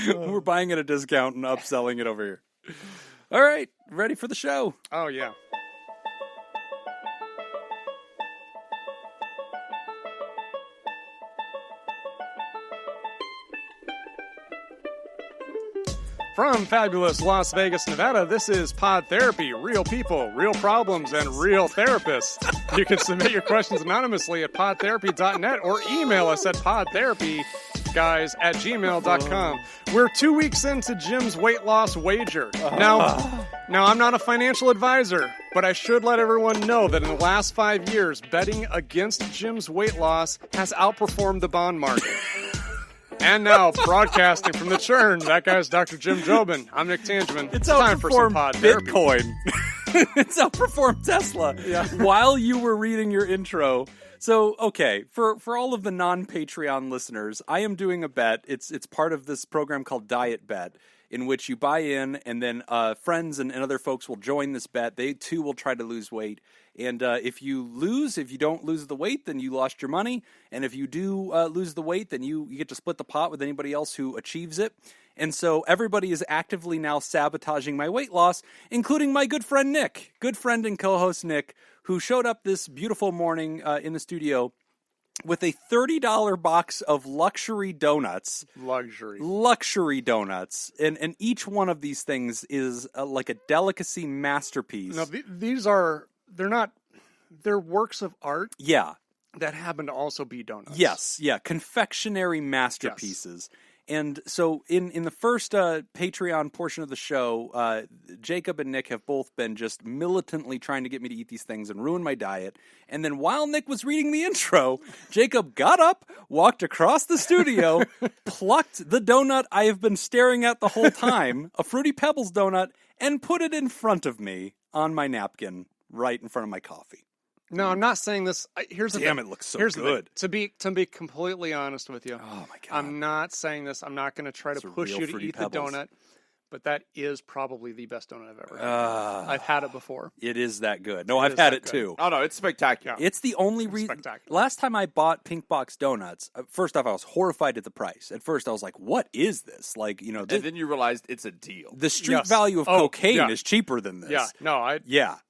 We're buying at a discount and upselling it over here. All right, ready for the show? Oh, yeah. From fabulous Las Vegas, Nevada, this is Pod Therapy. Real people, real problems, and real therapists. You can submit your questions anonymously at podtherapy.net or email us at podtherapyguys@gmail.com. We're 2 weeks into Jim's weight loss wager. Now, I'm not a financial advisor, but I should let everyone know that in the last 5 years, betting against Jim's weight loss has outperformed the bond market. And now, broadcasting from the churn, that guy's Dr. Jim Jobin. I'm Nick Tangeman. It's time for some outperformed Pod Therapy. Bitcoin. It's outperformed Tesla. Yeah. While you were reading your intro. So, okay, for all of the non-Patreon listeners, I am doing a bet. It's part of this program called Diet Bet, in which you buy in, and then friends and other folks will join this bet. They, too, will try to lose weight. And if you don't lose the weight, then you lost your money. And if you do lose the weight, then you get to split the pot with anybody else who achieves it. And so everybody is actively now sabotaging my weight loss, including my good friend Nick, good friend and co-host Nick, who showed up this beautiful morning in the studio with a $30 box of luxury donuts. Luxury donuts. And each one of these things is like a delicacy masterpiece. No, they're works of art. Yeah. That happen to also be donuts. Yes, yeah, confectionery masterpieces. Yes. And so in the first Patreon portion of the show, Jacob and Nick have both been just militantly trying to get me to eat these things and ruin my diet. And then while Nick was reading the intro, Jacob got up, walked across the studio, plucked the donut I have been staring at the whole time, a Fruity Pebbles donut, and put it in front of me on my napkin right in front of my coffee. No, I'm not saying this. Here's the thing. Damn, it looks so Here's good. To be completely honest with you. Oh my God. I'm not saying this. I'm not going to try to push you to eat Pebbles. the donut, but that is probably the best donut I've ever had. I've had it before. It is that good. No, I've had it too. Oh no, it's spectacular. It's the only reason. Last time I bought Pink Box donuts, first off, I was horrified at the price. At first, I was like, "What is this?" Like, and then you realized it's a deal. The street value of cocaine is cheaper than this. Yeah, no,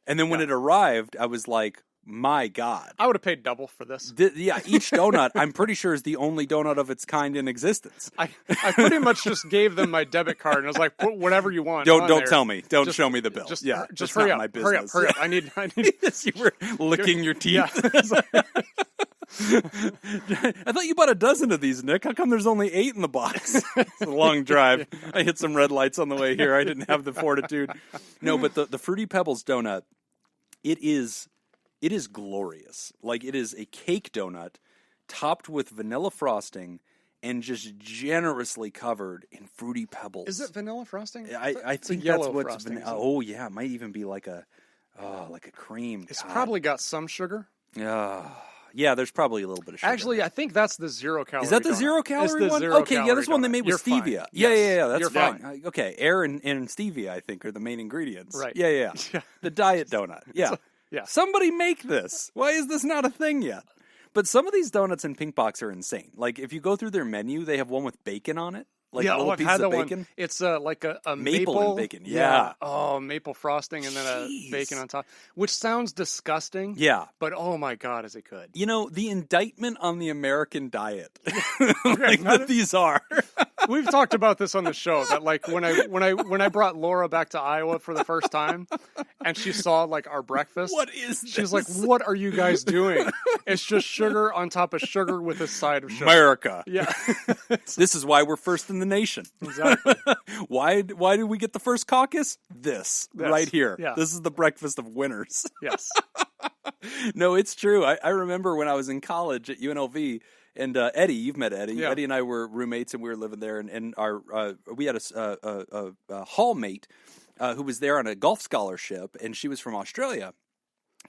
and then when it arrived, I was like, my God. I would have paid double for this. Each donut, I'm pretty sure, is the only donut of its kind in existence. I pretty much just gave them my debit card and I was like, put whatever you want. Don't tell me. Don't show me the bill. Just hurry up. My business. Hurry up. I need. Yes, you were licking your teeth. Yeah. I thought you bought a dozen of these, Nick. How come there's only 8 in the box? It's a long drive. I hit some red lights on the way here. I didn't have the fortitude. No, but the Fruity Pebbles donut, it is glorious. Like, it is a cake donut topped with vanilla frosting and just generously covered in Fruity Pebbles. Is it vanilla frosting? I think that's what's vanilla. Oh yeah, it might even be like a cream. It's probably got some sugar. Yeah, there's probably a little bit of sugar. Actually, I think that's the 0 calorie. Is that the 0 calorie one? Okay, yeah, that's one they made with stevia. Yeah, that's fine. Okay, air and stevia, I think, are the main ingredients. Right. Yeah. The diet donut. Yeah. Yeah. Somebody make this. Why is this not a thing yet? But some of these donuts in Pink Box are insane. Like, if you go through their menu, they have one with bacon on it. Like a little piece of bacon. One. It's like a maple and bacon. Yeah. Oh, maple frosting and then a bacon on top, which sounds disgusting. Yeah. But oh my God, is it good? You know, the indictment on the American diet, that these are. We've talked about this on the show that like when I brought Laura back to Iowa for the first time, and she saw like our breakfast. What is this? She's like, "What are you guys doing? It's just sugar on top of sugar with a side of sugar." America. Yeah. This is why we're first in the nation. Exactly. Why did we get the first caucus? This right here. Yeah. This is the breakfast of winners. Yes. No, it's true. I remember when I was in college at UNLV. And Eddie, you've met Eddie. Yeah. Eddie and I were roommates, and we were living there. And our we had a hallmate who was there on a golf scholarship, and she was from Australia.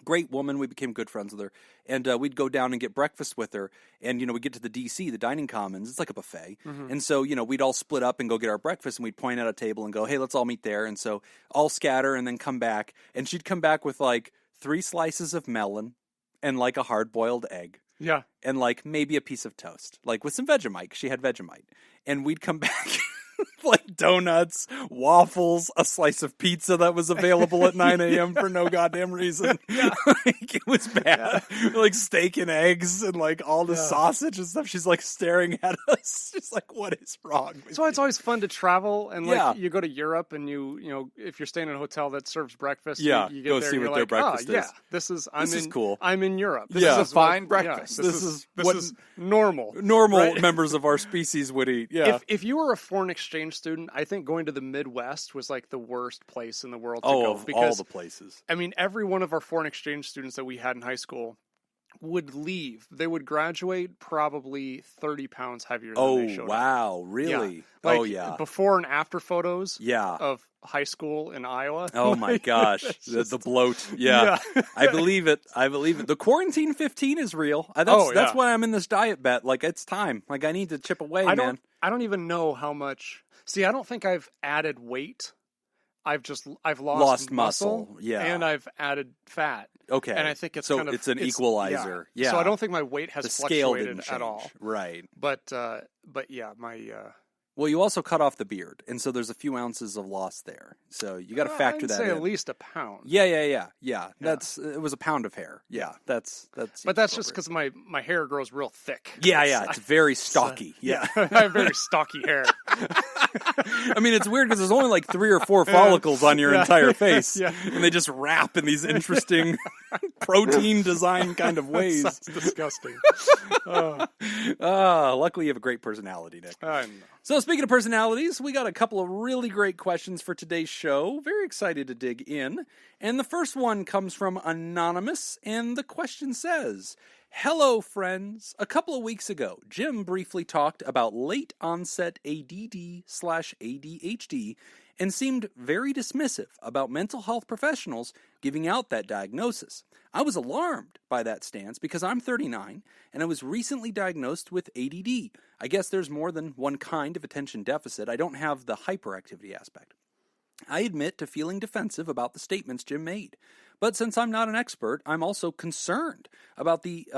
Great woman. We became good friends with her, and we'd go down and get breakfast with her. And we get to the DC, the dining commons. It's like a buffet, and so we'd all split up and go get our breakfast, and we'd point out a table and go, "Hey, let's all meet there." And so all scatter and then come back, and she'd come back with like 3 slices of melon and like a hard-boiled egg. Yeah. And like maybe a piece of toast, like with some Vegemite. She had Vegemite. And we'd come back like donuts, waffles, a slice of pizza that was available at 9 a.m. for no goddamn reason. Like, it was bad. Like steak and eggs and like all the sausage and stuff. She's like staring at us. She's like, what is wrong with So it's always fun to travel, and like Yeah. you go to Europe, and you know, if you're staying in a hotel that serves breakfast, Yeah, you get go there see and what you're their like, breakfast yeah, is. this is cool. I'm in Europe. This Yeah. is Fine what- breakfast. Yeah, This is what- is normal. Normal Right? members of our species would eat. Yeah. If you were a foreign exchange student, I think going to the Midwest was like the worst place in the world to oh, go of because all the places. I mean, every one of our foreign exchange students that we had in high school would leave. They would graduate probably 30 pounds heavier than Oh, they showed up. wow. Really? Like, oh, yeah. before and after photos Yeah. of high school in Iowa. Oh my gosh, the bloat. Yeah. I believe it. I believe it. The quarantine 15 is real. That's why I'm in this diet bet. Like, it's time. Like, I need to chip away, man. I don't even know how much. See, I don't think I've added weight. I've lost muscle. Yeah. And I've added fat. Okay. And I think it's so kind of it's an equalizer. Yeah. So I don't think my weight has the scale fluctuated didn't at all. change. Right. But yeah, my Well, you also cut off the beard, and so there's a few ounces of loss there. So you got to factor I'd that say in. at least a pound. Yeah. It was a pound of hair. Yeah, that's. But that's just because my hair grows real thick. Yeah, it's very stocky. Yeah. I have very stocky hair. I mean, it's weird because there's only like 3 or 4 follicles on your entire face, and they just wrap in these interesting protein design kind of ways. That's disgusting. Luckily, you have a great personality, Nick. I know. So, speaking of personalities, we got a couple of really great questions for today's show. Very excited to dig in. And the first one comes from Anonymous, and the question says, "Hello, friends. A couple of weeks ago, Jim briefly talked about late onset ADD/ADHD and seemed very dismissive about mental health professionals giving out that diagnosis. I was alarmed by that stance because I'm 39 and I was recently diagnosed with ADD. I guess there's more than one kind of attention deficit. I don't have the hyperactivity aspect. I admit to feeling defensive about the statements Jim made. But since I'm not an expert, I'm also concerned about the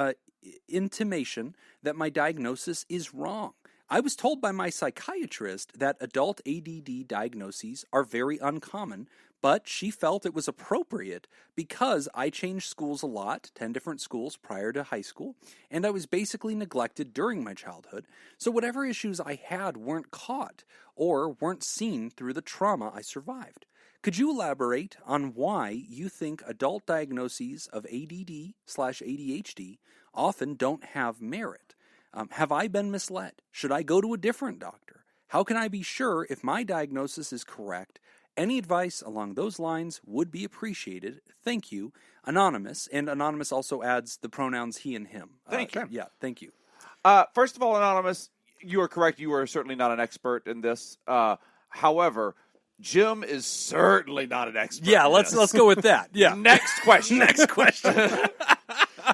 intimation that my diagnosis is wrong. I was told by my psychiatrist that adult ADD diagnoses are very uncommon, but she felt it was appropriate because I changed schools a lot, 10 different schools prior to high school, and I was basically neglected during my childhood, so whatever issues I had weren't caught or weren't seen through the trauma I survived. Could you elaborate on why you think adult diagnoses of ADD/ADHD often don't have merit? Have I been misled? Should I go to a different doctor? How can I be sure if my diagnosis is correct? Any advice along those lines would be appreciated. Thank you, Anonymous." And Anonymous also adds the pronouns he and him. Thank you. Yeah, thank you. First of all, Anonymous, you are correct. You are certainly not an expert in this. However, Jim is certainly not an expert. Yeah, in let's this. go with that. Yeah. Next question. Next question.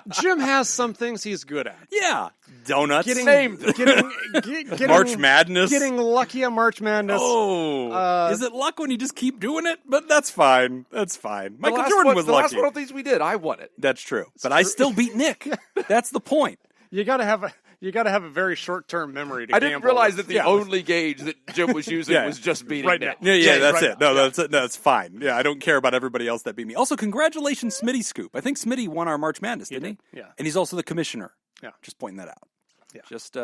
Jim has some things he's good at. Yeah. Donuts. Named. Getting March Madness. Getting lucky at March Madness. Oh. Is it luck when you just keep doing it? But that's fine. That's fine. Michael last Jordan one- was the lucky. last one of these we did, I won it. That's true. But I still beat Nick. That's the point. You gotta have a very short term memory to I gamble didn't realize with. that the only gauge that Jim was using Yeah. was just beating Right Nick. now. Yeah, that's right it. No, that's fine. Yeah, I don't care about everybody else that beat me. Also, congratulations, Smitty Scoop. I think Smitty won our March Madness, didn't he? Yeah. And he's also the commissioner. Yeah. Just pointing that out. Yeah. Just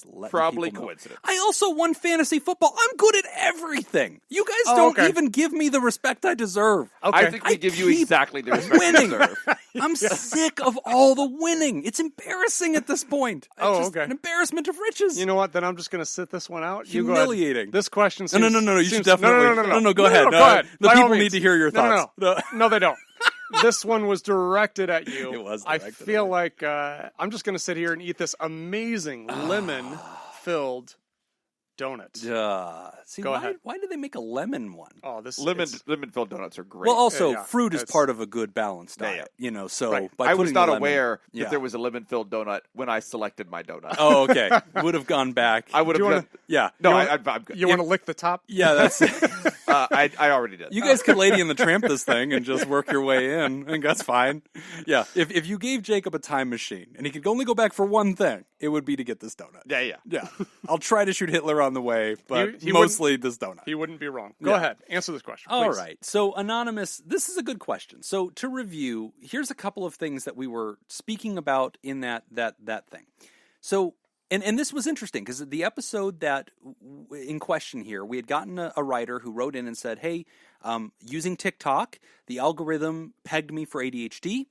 let Probably people know. coincidence. I also won fantasy football. I'm good at everything. You guys Oh, don't okay. even give me the respect I deserve. Okay. I think we I give you keep exactly the respect you winning. deserve. I'm sick of all the winning. It's embarrassing at this point. It's Oh, just okay. an embarrassment of riches. You know what? Then I'm just gonna sit this one out. You go ahead. Humiliating. This question. No, Seems, you should seems- definitely. No, go ahead. Go ahead. The By all people need means. to hear your thoughts. No, they don't. This one was directed at you. It was I directed feel at me. like I'm just gonna sit here and eat this amazing lemon-filled donut. See, Go why, ahead. why did they make a lemon one? Oh, this Lemon-filled donuts are great. Well, also, yeah, fruit is it's- part of a good balanced Yeah, diet, you know, so Right. by I was putting not the lemon- aware Yeah. that there was a lemon-filled donut when I selected my donut. Oh, okay. Would have gone back. I would Do have you done. Yeah. No, You I'm good. You want to lick the top? Yeah, that's I already did. You guys could Lady and the Tramp this thing and just work your way in. I think that's fine. Yeah. If you gave Jacob a time machine and he could only go back for one thing, it would be to get this donut. Yeah. Yeah. I'll try to shoot Hitler on the way, but He mostly this donut. He wouldn't be wrong. Go ahead. Answer this question, please. All right. So, Anonymous, this is a good question. So, to review, here's a couple of things that we were speaking about in that thing. So, and this was interesting because the episode that in question here, we had gotten a writer who wrote in and said, hey, using TikTok, the algorithm pegged me for ADHD.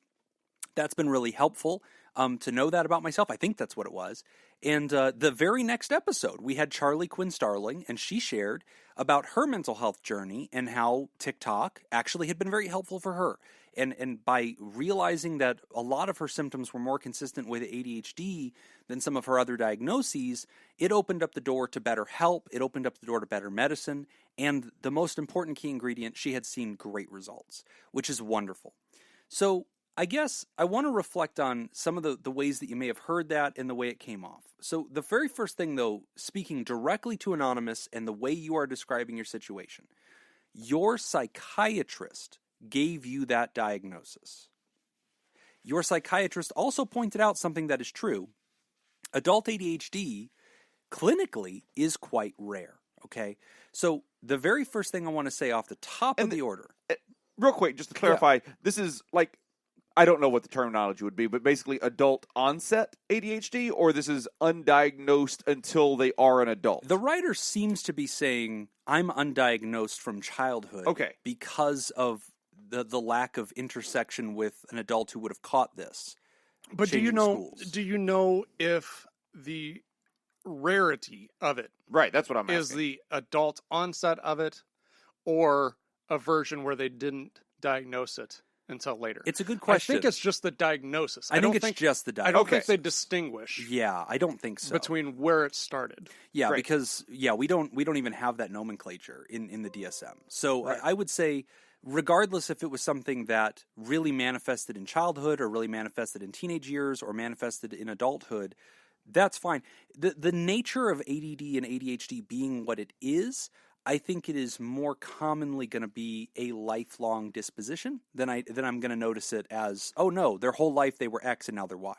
That's been really helpful to know that about myself. I think that's what it was. And the very next episode, we had Charlie Quinn Starling, and she shared about her mental health journey and how TikTok actually had been very helpful for her. And by realizing that a lot of her symptoms were more consistent with ADHD than some of her other diagnoses, it opened up the door to better help. It opened up the door to better medicine. And the most important key ingredient, she had seen great results, which is wonderful. So I guess I want to reflect on some of the ways that you may have heard that and the way it came off. So the very first thing, though, speaking directly to Anonymous and the way you are describing your situation, your psychiatrist gave you that diagnosis. Your psychiatrist also pointed out something that is true. Adult ADHD clinically is quite rare, okay? So the very first thing I want to say off the top of the order. Real quick, just to clarify, this is like, I don't know what the terminology would be, but basically adult onset ADHD, or this is undiagnosed until they are an adult? The writer seems to be saying, I'm undiagnosed from childhood because of the lack of intersection with an adult who would have caught this. But do you know if the rarity of it that's what I'm asking. is the adult onset of it, or a version where they didn't diagnose it until later? It's a good question. I think it's just the diagnosis. I think it's just the diagnosis. I don't think they distinguish. Yeah, I don't think so. Between where it started. Yeah, because we don't even have that nomenclature in the DSM. So I would say, regardless if it was something that really manifested in childhood or really manifested in teenage years or manifested in adulthood, that's fine. The nature of ADD and ADHD being what it is, I think it is more commonly going to be a lifelong disposition than I'm going to notice it as, oh no, their whole life they were X and now they're Y.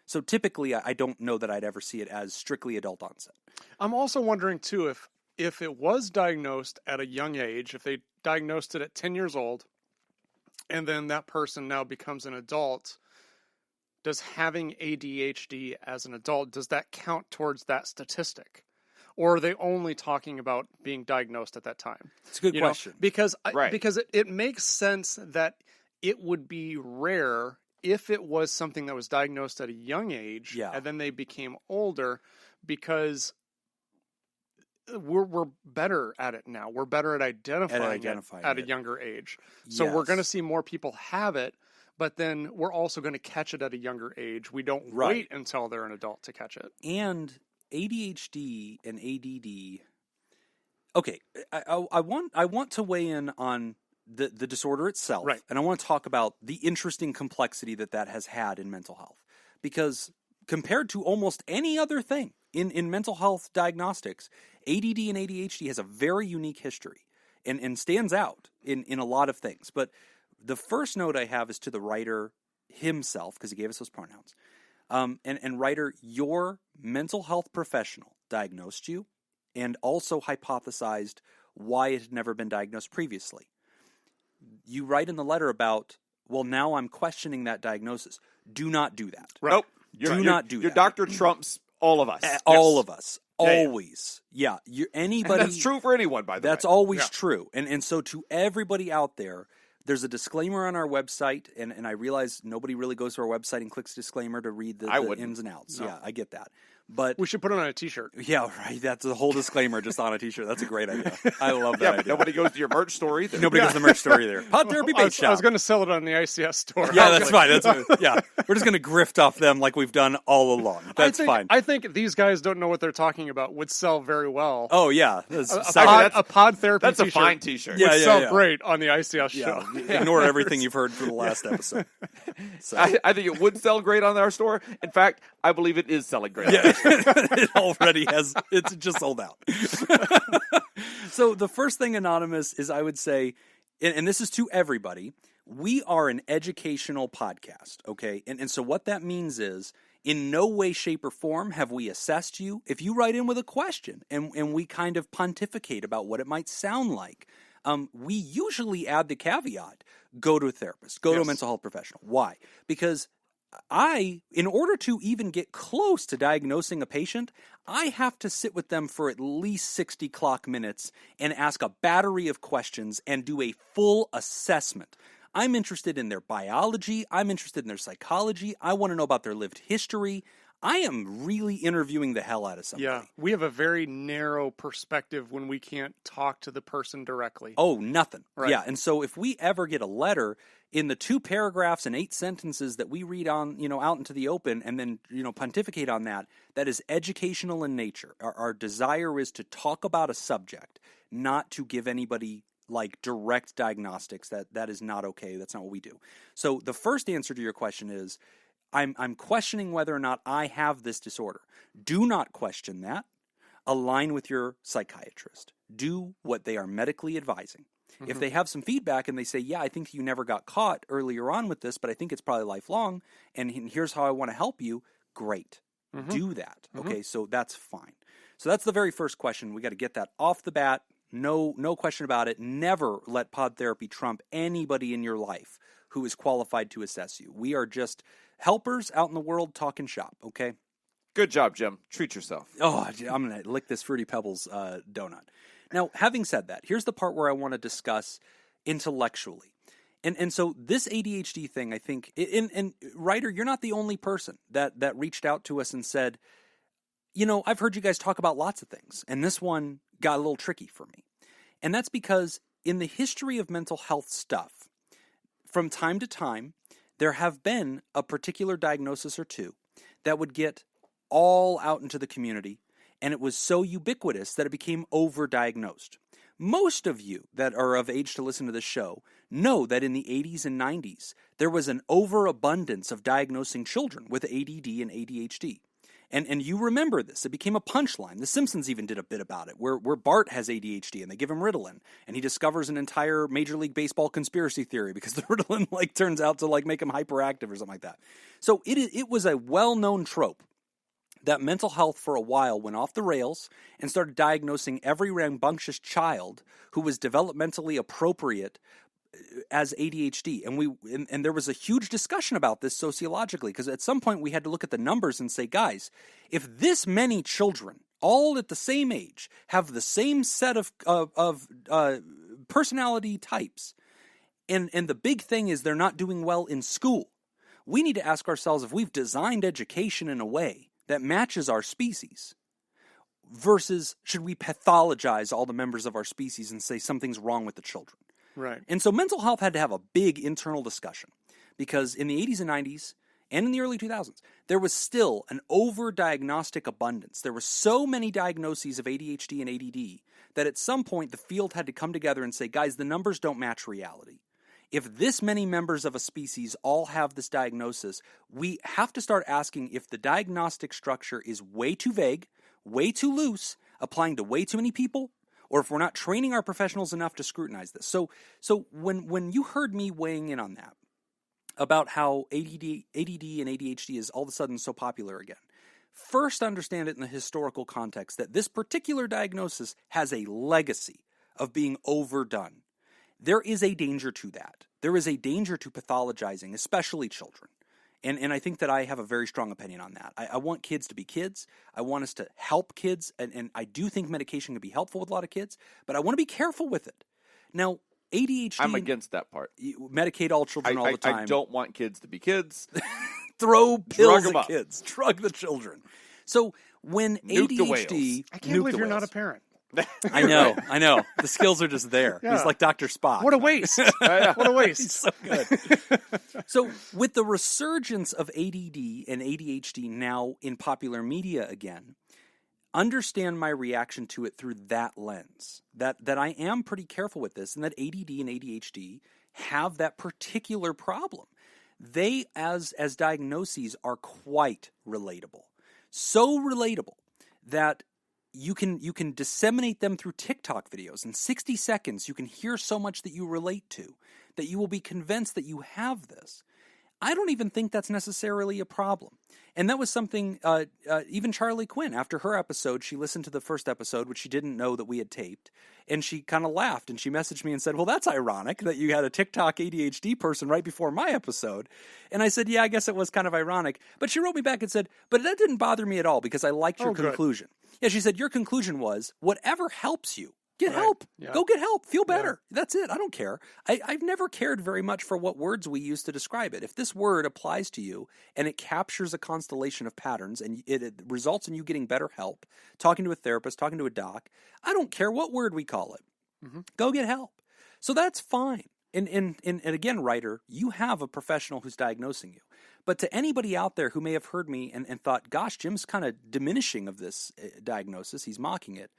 So typically I don't know that I'd ever see it as strictly adult onset. I'm also wondering too if it was diagnosed at a young age, if they diagnosed it at 10 years old, and then that person now becomes an adult, does having ADHD as an adult, does that count towards that statistic? Or are they only talking about being diagnosed at that time? It's a good question. Because it makes sense that it would be rare if it was something that was diagnosed at a young age and then they became older, because we're better at it now. We're better at identifying it at a younger age. So we're going to see more people have it, but then we're also going to catch it at a younger age. We don't wait until they're an adult to catch it. And ADHD and ADD. Okay, I want to weigh in on the disorder itself, and I want to talk about the interesting complexity that has had in mental health, because compared to almost any other thing in mental health diagnostics, ADD and ADHD has a very unique history and stands out in a lot of things. But the first note I have is to the writer himself, because he gave us those pronouns. And writer, your mental health professional diagnosed you and also hypothesized why it had never been diagnosed previously. You write in the letter about, well, now I'm questioning that diagnosis. Do not do that. Nope. Do not do that. Your doctor trumps all of us. All of us. Always. Yeah. Anybody. And that's true for anyone, by the way. That's always true. And so to everybody out there, there's a disclaimer on our website, and I realize nobody really goes to our website and clicks disclaimer to read the ins and outs. No. Yeah, I get that. But we should put it on a T-shirt. Yeah, right. That's a whole disclaimer just on a T-shirt. That's a great idea. I love that idea. But nobody goes to your merch store either. Nobody goes to the merch store either. Pod Therapy Bait Shop. I was going to sell it on the ICS store. Yeah, that's fine. We're just going to grift off them like we've done all along. That's fine. I think these guys don't know what they're talking about would sell very well. Oh, yeah. A Pod Therapy That's T-shirt. That's a fine T-shirt. Would sell great on the ICS show. Ignore everything you've heard from the last episode. So. I think it would sell great on our store. In fact, I believe it is selling great. Yeah, it already has. It's just sold out. So the first thing, Anonymous, is I would say, and this is to everybody, we are an educational podcast, okay? And so what that means is In no way, shape, or form have we assessed you. If you write in with a question and we kind of pontificate about what it might sound like, we usually add the caveat, go to a therapist, go to a mental health professional. Why? Because in order to even get close to diagnosing a patient, I have to sit with them for at least 60 clock minutes and ask a battery of questions and do a full assessment. I'm interested in their biology. I'm interested in their psychology. I want to know about their lived history. I am really interviewing the hell out of somebody. Yeah, we have a very narrow perspective when we can't talk to the person directly. Oh, nothing. Right. Yeah, and so if we ever get a letter in the 2 paragraphs and 8 sentences that we read on, out into the open and then, pontificate on that is educational in nature. Our desire is to talk about a subject, not to give anybody like direct diagnostics. That is not okay. That's not what we do. So the first answer to your question is, I'm questioning whether or not I have this disorder. Do not question that. Align with your psychiatrist. Do what they are medically advising. Mm-hmm. If they have some feedback and they say, yeah, I think you never got caught earlier on with this, but I think it's probably lifelong, and here's how I want to help you, great. Mm-hmm. Do that. Mm-hmm. Okay, so that's fine. So that's the very first question. We got to get that off the bat. No question about it. Never let pod therapy trump anybody in your life who is qualified to assess you. We are just helpers out in the world talking shop, okay? Good job, Jim. Treat yourself. Oh, I'm going to lick this Fruity Pebbles donut. Now, having said that, here's the part where I want to discuss intellectually. And so this ADHD thing, I think, and Ryder, you're not the only person that reached out to us and said, I've heard you guys talk about lots of things, and this one got a little tricky for me. And that's because in the history of mental health stuff, from time to time, there have been a particular diagnosis or two that would get all out into the community, and it was so ubiquitous that it became overdiagnosed. Most of you that are of age to listen to this show know that in the 80s and 90s, there was an overabundance of diagnosing children with ADD and ADHD. And you remember this. It became a punchline. The Simpsons even did a bit about it, where Bart has ADHD and they give him Ritalin, and he discovers an entire Major League Baseball conspiracy theory because the Ritalin turns out to make him hyperactive or something like that. So it was a well-known trope that mental health for a while went off the rails and started diagnosing every rambunctious child who was developmentally appropriate as ADHD. And there was a huge discussion about this sociologically, because at some point we had to look at the numbers and say, guys, if this many children, all at the same age, have the same set of personality types, and the big thing is they're not doing well in school, we need to ask ourselves if we've designed education in a way that matches our species, versus should we pathologize all the members of our species and say something's wrong with the children. Right. And so mental health had to have a big internal discussion, because in the 80s and 90s and in the early 2000s, there was still an over-diagnostic abundance. There were so many diagnoses of ADHD and ADD that at some point the field had to come together and say, guys, the numbers don't match reality. If this many members of a species all have this diagnosis, we have to start asking if the diagnostic structure is way too vague, way too loose, applying to way too many people, or if we're not training our professionals enough to scrutinize this. So when you heard me weighing in on that, about how ADD and ADHD is all of a sudden so popular again, first understand it in the historical context that this particular diagnosis has a legacy of being overdone. There is a danger to that. There is a danger to pathologizing, especially children. And I think that I have a very strong opinion on that. I want kids to be kids. I want us to help kids. And I do think medication can be helpful with a lot of kids, but I want to be careful with it. Now, ADHD... I'm against that part. Medicate all children all the time. I don't want kids to be kids. Throw pills Drug 'em at up. kids. Drug the children. So when Nuke the ADHD... whales. I can't believe you're not a parent. I know. The skills are just there. Yeah. He's like Dr. Spock. What a waste. What a waste. He's so good. So with the resurgence of ADD and ADHD now in popular media again, understand my reaction to it through that lens. That I am pretty careful with this, and that ADD and ADHD have that particular problem. They, as diagnoses, are quite relatable. So relatable that you can disseminate them through TikTok videos. In 60 seconds, you can hear so much that you relate to, that you will be convinced that you have this. I don't even think that's necessarily a problem. And that was something, even Charlie Quinn, after her episode, she listened to the first episode, which she didn't know that we had taped, and she kind of laughed, and she messaged me and said, well, that's ironic that you had a TikTok ADHD person right before my episode. And I said, yeah, I guess it was kind of ironic. But she wrote me back and said, but that didn't bother me at all because I liked your conclusion. Yeah, she said, your conclusion was, whatever helps you. Get help. Yeah. Go get help. Feel better. Yeah. That's it. I don't care. I've never cared very much for what words we use to describe it. If this word applies to you and it captures a constellation of patterns and it results in you getting better help, talking to a therapist, talking to a doc, I don't care what word we call it. Mm-hmm. Go get help. So that's fine. And again, writer, you have a professional who's diagnosing you. But to anybody out there who may have heard me and thought, gosh, Jim's kind of diminishing of this diagnosis, he's mocking it.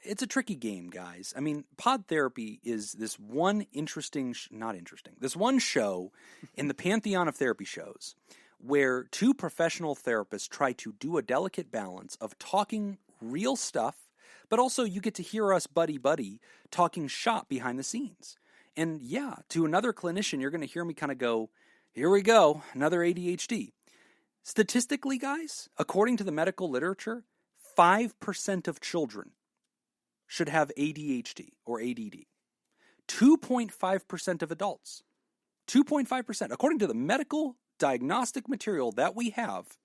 It's a tricky game, guys. I mean, Pod Therapy is this one this one show in the pantheon of therapy shows where two professional therapists try to do a delicate balance of talking real stuff, but also you get to hear us buddy talking shop behind the scenes. And yeah, to another clinician, you're going to hear me kind of go, here we go, another ADHD. Statistically, guys, according to the medical literature, 5% of children should have ADHD or ADD. 2.5% of adults. 2.5%. According to the medical diagnostic material that we have,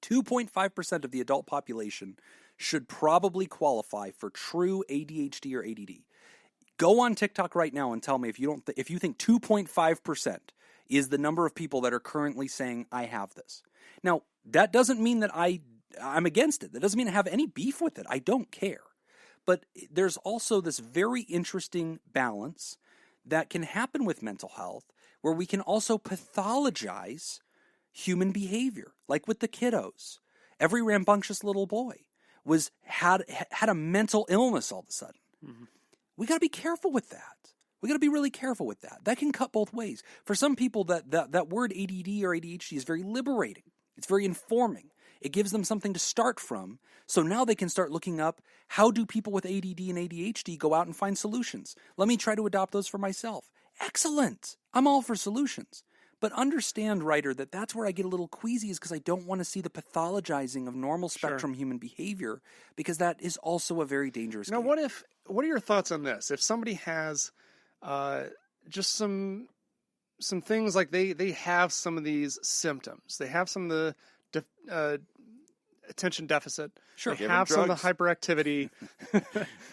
2.5% of the adult population should probably qualify for true ADHD or ADD. Go on TikTok right now and tell me if you think 2.5% is the number of people that are currently saying, I have this. Now, that doesn't mean that I'm against it. That doesn't mean I have any beef with it. I don't care. But there's also this very interesting balance that can happen with mental health where we can also pathologize human behavior, like with the kiddos. Every rambunctious little boy had a mental illness all of a sudden. Mm-hmm. We got to be careful with that. We got to be really careful with that. That can cut both ways. For some people, that word ADD or ADHD is very liberating. It's very informing. It gives them something to start from. So now they can start looking up, how do people with ADD and ADHD go out and find solutions? Let me try to adopt those for myself. Excellent. I'm all for solutions. But understand, writer, that's where I get a little queasy is because I don't want to see the pathologizing of normal spectrum human behavior because that is also a very dangerous game. What are your thoughts on this? If somebody has just some things like they have some of these symptoms, they have some of the attention deficit. Sure. They have some of the hyperactivity.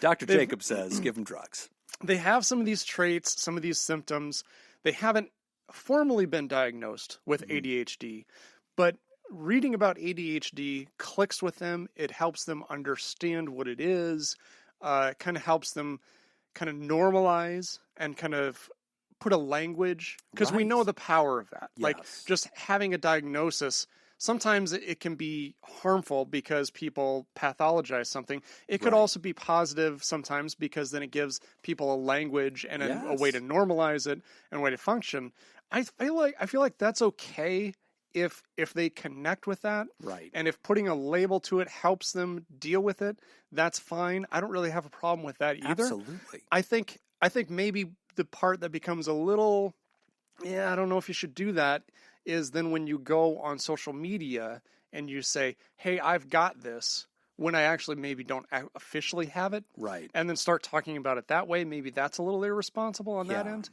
Dr. Jacob says, give them drugs. They have some of these traits, some of these symptoms. They haven't formally been diagnosed with ADHD, but reading about ADHD clicks with them. It helps them understand what it is, kind of helps them kind of normalize and kind of put a language, because we know the power of that. Yes. Like just having a diagnosis, sometimes it can be harmful because people pathologize something. It could also be positive sometimes because then it gives people a language and a way to normalize it and a way to function. I feel like that's okay if they connect with that. Right. And if putting a label to it helps them deal with it, that's fine. I don't really have a problem with that either. Absolutely. I think maybe the part that becomes a little, I don't know if you should do that, is then when you go on social media and you say, hey, I've got this, when I actually maybe don't officially have it. Right. And then start talking about it that way. Maybe that's a little irresponsible on that end.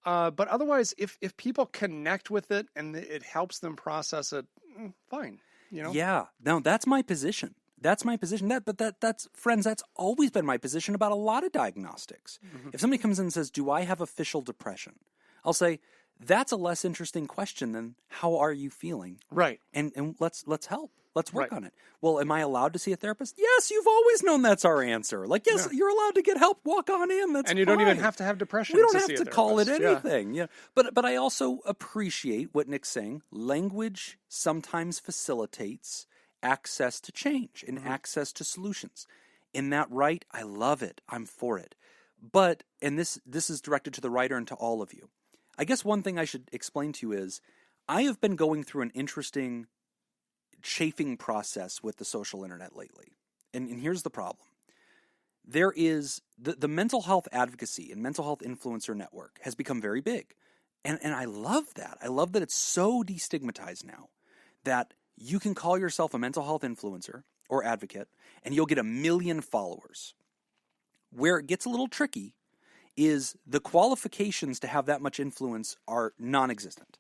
But otherwise, if people connect with it and it helps them process it, fine. You know? Yeah. Now, that's my position. That's my position. That's friends, that's always been my position about a lot of diagnostics. Mm-hmm. If somebody comes in and says, do I have official depression? I'll say, that's a less interesting question than how are you feeling? Right. And let's help. Let's work on it. Well, am I allowed to see a therapist? Yes, you've always known that's our answer. Like, yes, you're allowed to get help. Walk on in. That's and you fine. don't even have to have depression. We don't to have see to call it anything. Yeah. But I also appreciate what Nick's saying. Language sometimes facilitates access to change and access to solutions. In that right, I love it. I'm for it. But, and this is directed to the writer and to all of you, I guess one thing I should explain to you is I have been going through an interesting chafing process with the social internet lately. And here's the problem. There is the mental health advocacy and mental health influencer network has become very big. And I love that. I love that it's so destigmatized now that you can call yourself a mental health influencer or advocate, and you'll get 1 million followers. Where it gets a little tricky is the qualifications to have that much influence are non-existent.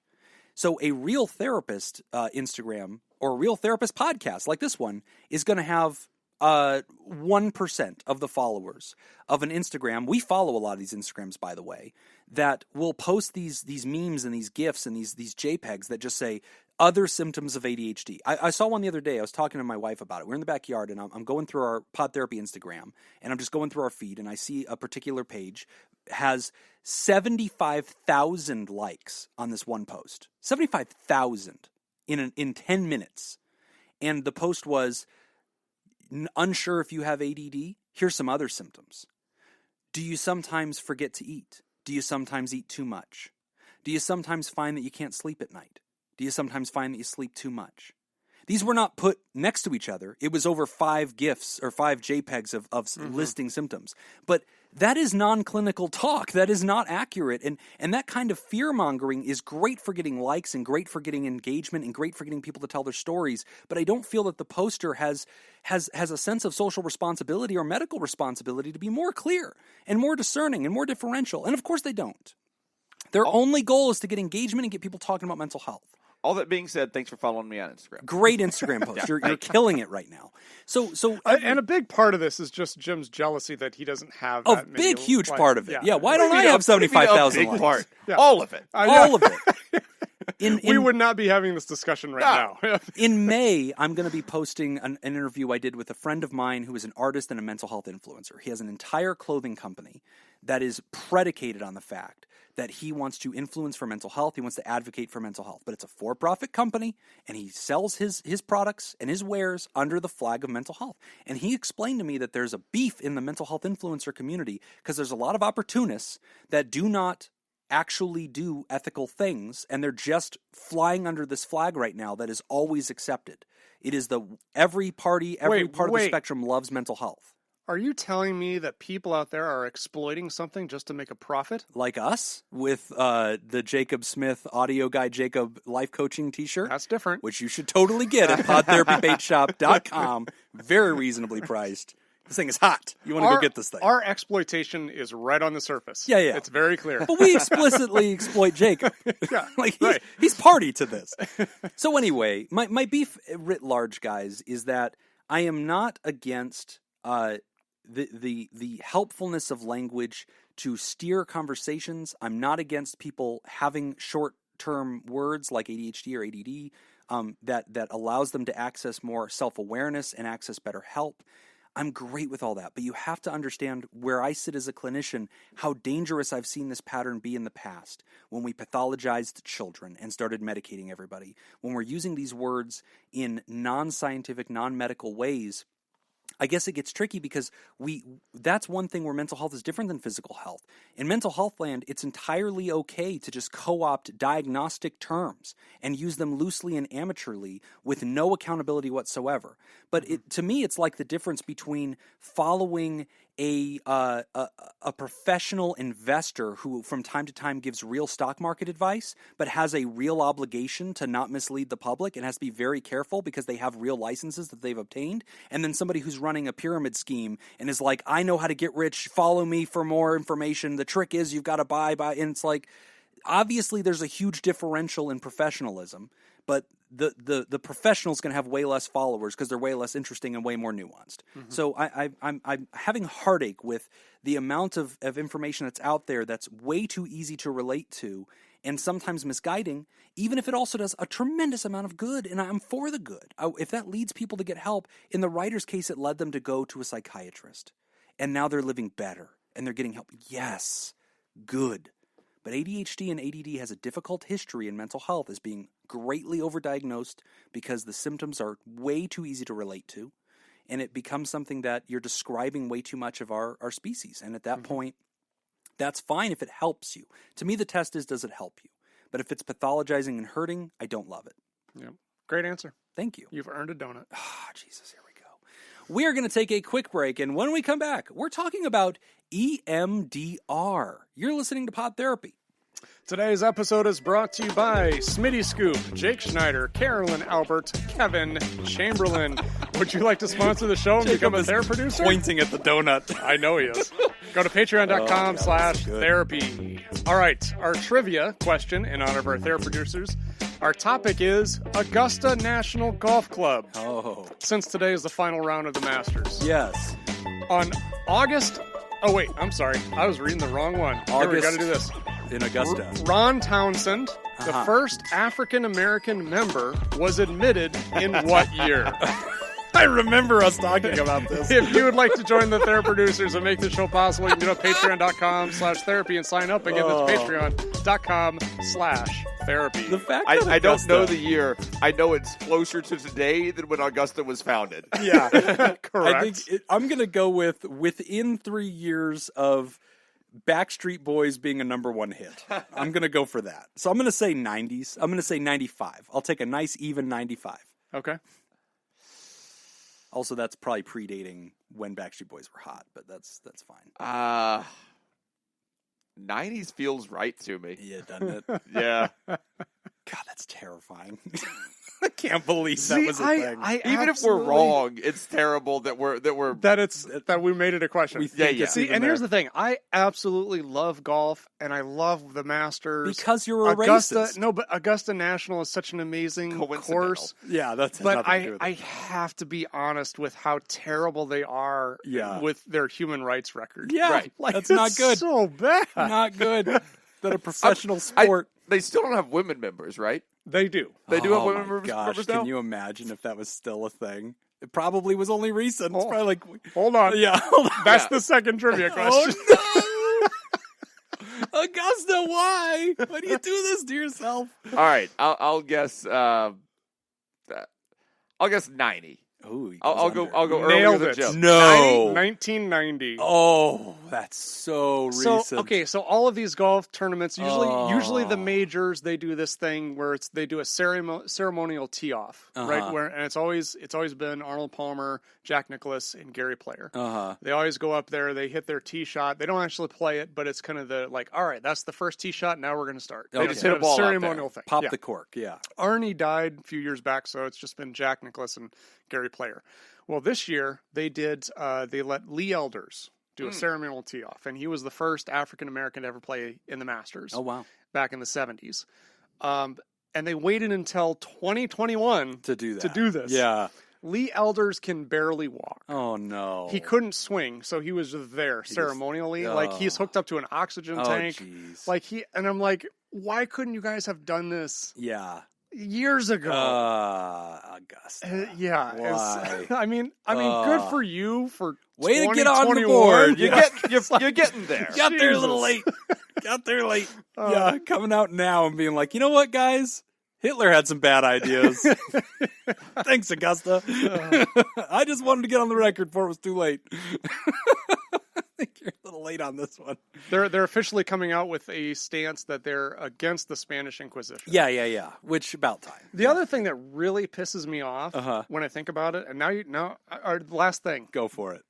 So a real therapist Instagram or a real therapist podcast like this one is going to have 1% of the followers of an Instagram. We follow a lot of these Instagrams, by the way, that will post these memes and these GIFs and these JPEGs that just say other symptoms of ADHD. I saw one the other day. I was talking to my wife about it. We're in the backyard, and I'm going through our Pod Therapy Instagram, and I'm just going through our feed, and I see a particular page has 75,000 likes on this one post. 75,000 in 10 minutes. And the post was, unsure if you have ADD? Here's some other symptoms. Do you sometimes forget to eat? Do you sometimes eat too much? Do you sometimes find that you can't sleep at night? Do you sometimes find that you sleep too much? These were not put next to each other. It was over 5 GIFs or 5 JPEGs of listing symptoms. But that is non-clinical talk. That is not accurate. And that kind of fear-mongering is great for getting likes and great for getting engagement and great for getting people to tell their stories. But I don't feel that the poster has a sense of social responsibility or medical responsibility to be more clear and more discerning and more differential. And of course they don't. Their only goal is to get engagement and get people talking about mental health. All that being said, thanks for following me on Instagram. Great Instagram post. You're killing it right now. And a big part of this is just Jim's jealousy that he doesn't have that many, big, huge like, part of it. Yeah, why don't I have 75,000 likes? Part. Yeah. All of it. All of it. We would not be having this discussion right now. In May, I'm going to be posting an interview I did with a friend of mine who is an artist and a mental health influencer. He has an entire clothing company that is predicated on the fact that he wants to influence for mental health. He wants to advocate for mental health. But it's a for-profit company, and he sells his products and his wares under the flag of mental health. And he explained to me that there's a beef in the mental health influencer community because there's a lot of opportunists that do not actually do ethical things, and they're just flying under this flag right now that is always accepted. It is every part of the spectrum loves mental health. Are you telling me that people out there are exploiting something just to make a profit? Like us, with the Jacob Smith audio guy Jacob life coaching t-shirt. That's different. Which you should totally get at podtherapybaitshop.com. Very reasonably priced. This thing is hot. You want to go get this thing. Our exploitation is right on the surface. Yeah. It's very clear. But we explicitly exploit Jacob. Yeah, he's party to this. So anyway, my beef writ large, guys, is that I am not against the helpfulness of language to steer conversations. I'm not against people having short-term words like ADHD or ADD that allows them to access more self-awareness and access better help. I'm great with all that, but you have to understand where I sit as a clinician, how dangerous I've seen this pattern be in the past when we pathologized children and started medicating everybody. When we're using these words in non-scientific, non-medical ways, I guess it gets tricky because that's one thing where mental health is different than physical health. In mental health land, it's entirely okay to just co-opt diagnostic terms and use them loosely and amateurly with no accountability whatsoever. But to me, it's like the difference between following a professional investor who from time to time gives real stock market advice, but has a real obligation to not mislead the public and has to be very careful because they have real licenses that they've obtained. And then somebody who's running a pyramid scheme and is like, I know how to get rich, follow me for more information. The trick is you've got to buy. And it's like, obviously there's a huge differential in professionalism, but the professional's going to have way less followers because they're way less interesting and way more nuanced. Mm-hmm. So I'm having heartache with the amount of information that's out there that's way too easy to relate to and sometimes misguiding, even if it also does a tremendous amount of good, and I'm for the good. If that leads people to get help, in the writer's case, it led them to go to a psychiatrist, and now they're living better, and they're getting help. Yes, good. But ADHD and ADD has a difficult history in mental health as being greatly overdiagnosed because the symptoms are way too easy to relate to, and it becomes something that you're describing way too much of our species. And at that point, that's fine if it helps you. To me, the test is, does it help you? But if it's pathologizing and hurting, I don't love it. Yeah. Great answer. Thank you. You've earned a donut. Ah, Jesus, here we go. We are going to take a quick break, and when we come back, we're talking about EMDR. You're listening to Pod Therapy. Today's episode is brought to you by Smitty Scoop, Jake Schneider, Carolyn Albert, Kevin Chamberlain. Would you like to sponsor the show and become a therapy producer? Pointing at the donut. I know he is. Go to patreon.com/therapy. All right, our trivia question in honor of our therapy producers. Our topic is Augusta National Golf Club. Oh. Since today is the final round of the Masters. Yes. On August... Oh, wait, I'm sorry. I was reading the wrong one. Here, we got to do this. In Augusta. Ron Townsend, the first African-American member, was admitted in what year? I remember us talking about this. If you would like to join the therapy producers and make the show possible, you can go to patreon.com/therapy and sign up. Again, that's patreon.com/therapy. The fact I that don't know the year. I know it's closer to today than when Augusta was founded. Yeah, correct. I think I'm going to go with within 3 years of Backstreet Boys being a number one hit. I'm going to go for that. So I'm going to say 90s. I'm going to say 95. I'll take a nice even 95. Okay. Also, that's probably predating when Backstreet Boys were hot, but that's fine. 90s feels right to me. Yeah, doesn't it? Yeah. God, that's terrifying. I can't believe that was a thing. Even if we're wrong, it's terrible that that we made it a question. We think yeah. it's See, even and here's there. the thing: I absolutely love golf, and I love the Masters. Because you're a Augusta, racist. No, but Augusta National is such an amazing course. Yeah, that's But nothing to do with I it. have to be honest with how terrible they are with their human rights record. Yeah, Right. like, that's not It's good. so bad. Not good. That a professional sport. They still don't have women members, right? They do. They do have Oh women my members gosh, now? can you imagine if that was still a thing? It probably was only recent. It's Oh. probably like, Hold on. yeah, hold on. That's the second trivia question. Oh no, Augusta, why? Why do you do this to yourself? All right, I'll guess. That. I'll guess 90. Ooh, he I'll goes go. I'll go Nailed earlier it. than Jim. No. 1990. Oh, that's so recent. So all of these golf tournaments, usually the majors, they do this thing where they do a ceremonial tee off, right? And it's always been Arnold Palmer, Jack Nicklaus, and Gary Player. They always go up there, they hit their tee shot. They don't actually play it, but it's kind of all right, that's the first tee shot. Now we're going to start. Okay. They just hit a ball ceremonial thing. Pop Yeah. the cork, yeah. Arnie died a few years back, so it's just been Jack Nicklaus and Gary Player. Well, this year they did. They let Lee Elders do a ceremonial tee off, and he was the first African American to ever play in the Masters. Oh wow! Back in the 70s, and they waited until 2021 To do that. To do this, Yeah. Lee Elders can barely walk. Oh no. He couldn't swing, so he was just there ceremonially. Like he's hooked up to an oxygen tank. Jeez. And I'm like, why couldn't you guys have done this Yeah. years ago? Augusta. Yeah, Why? I mean, good for you for Way to get on the 2021. board. You're getting there. Got there a little Jesus. late. Got there late. Yeah, coming out now and being like, you know what, guys? Hitler had some bad ideas. Thanks, Augusta. I just wanted to get on the record before it was too late. I think you're a little late on this one. They're officially coming out with a stance that they're against the Spanish Inquisition. Yeah. Which about time. The other thing that really pisses me off when I think about it, and now our last thing Go for it.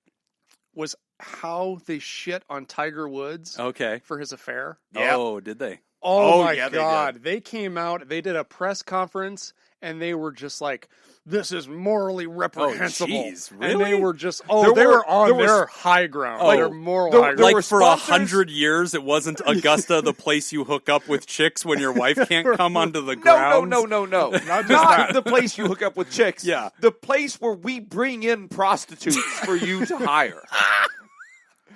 was how they shit on Tiger Woods Okay. for his affair. Oh, did they? Oh my yeah, they God. They came out, they did a press conference, and they were just like, this is morally reprehensible. jeez, And really? they were just, There they were- were on there was- their high ground. Oh, Their moral there- high there ground. Like were for sponsors? 100 years, it wasn't Augusta, the place you hook up with chicks when your wife can't come onto the No. ground. Not just that. the place you hook up with chicks. Yeah. The place where we bring in prostitutes for you to hire.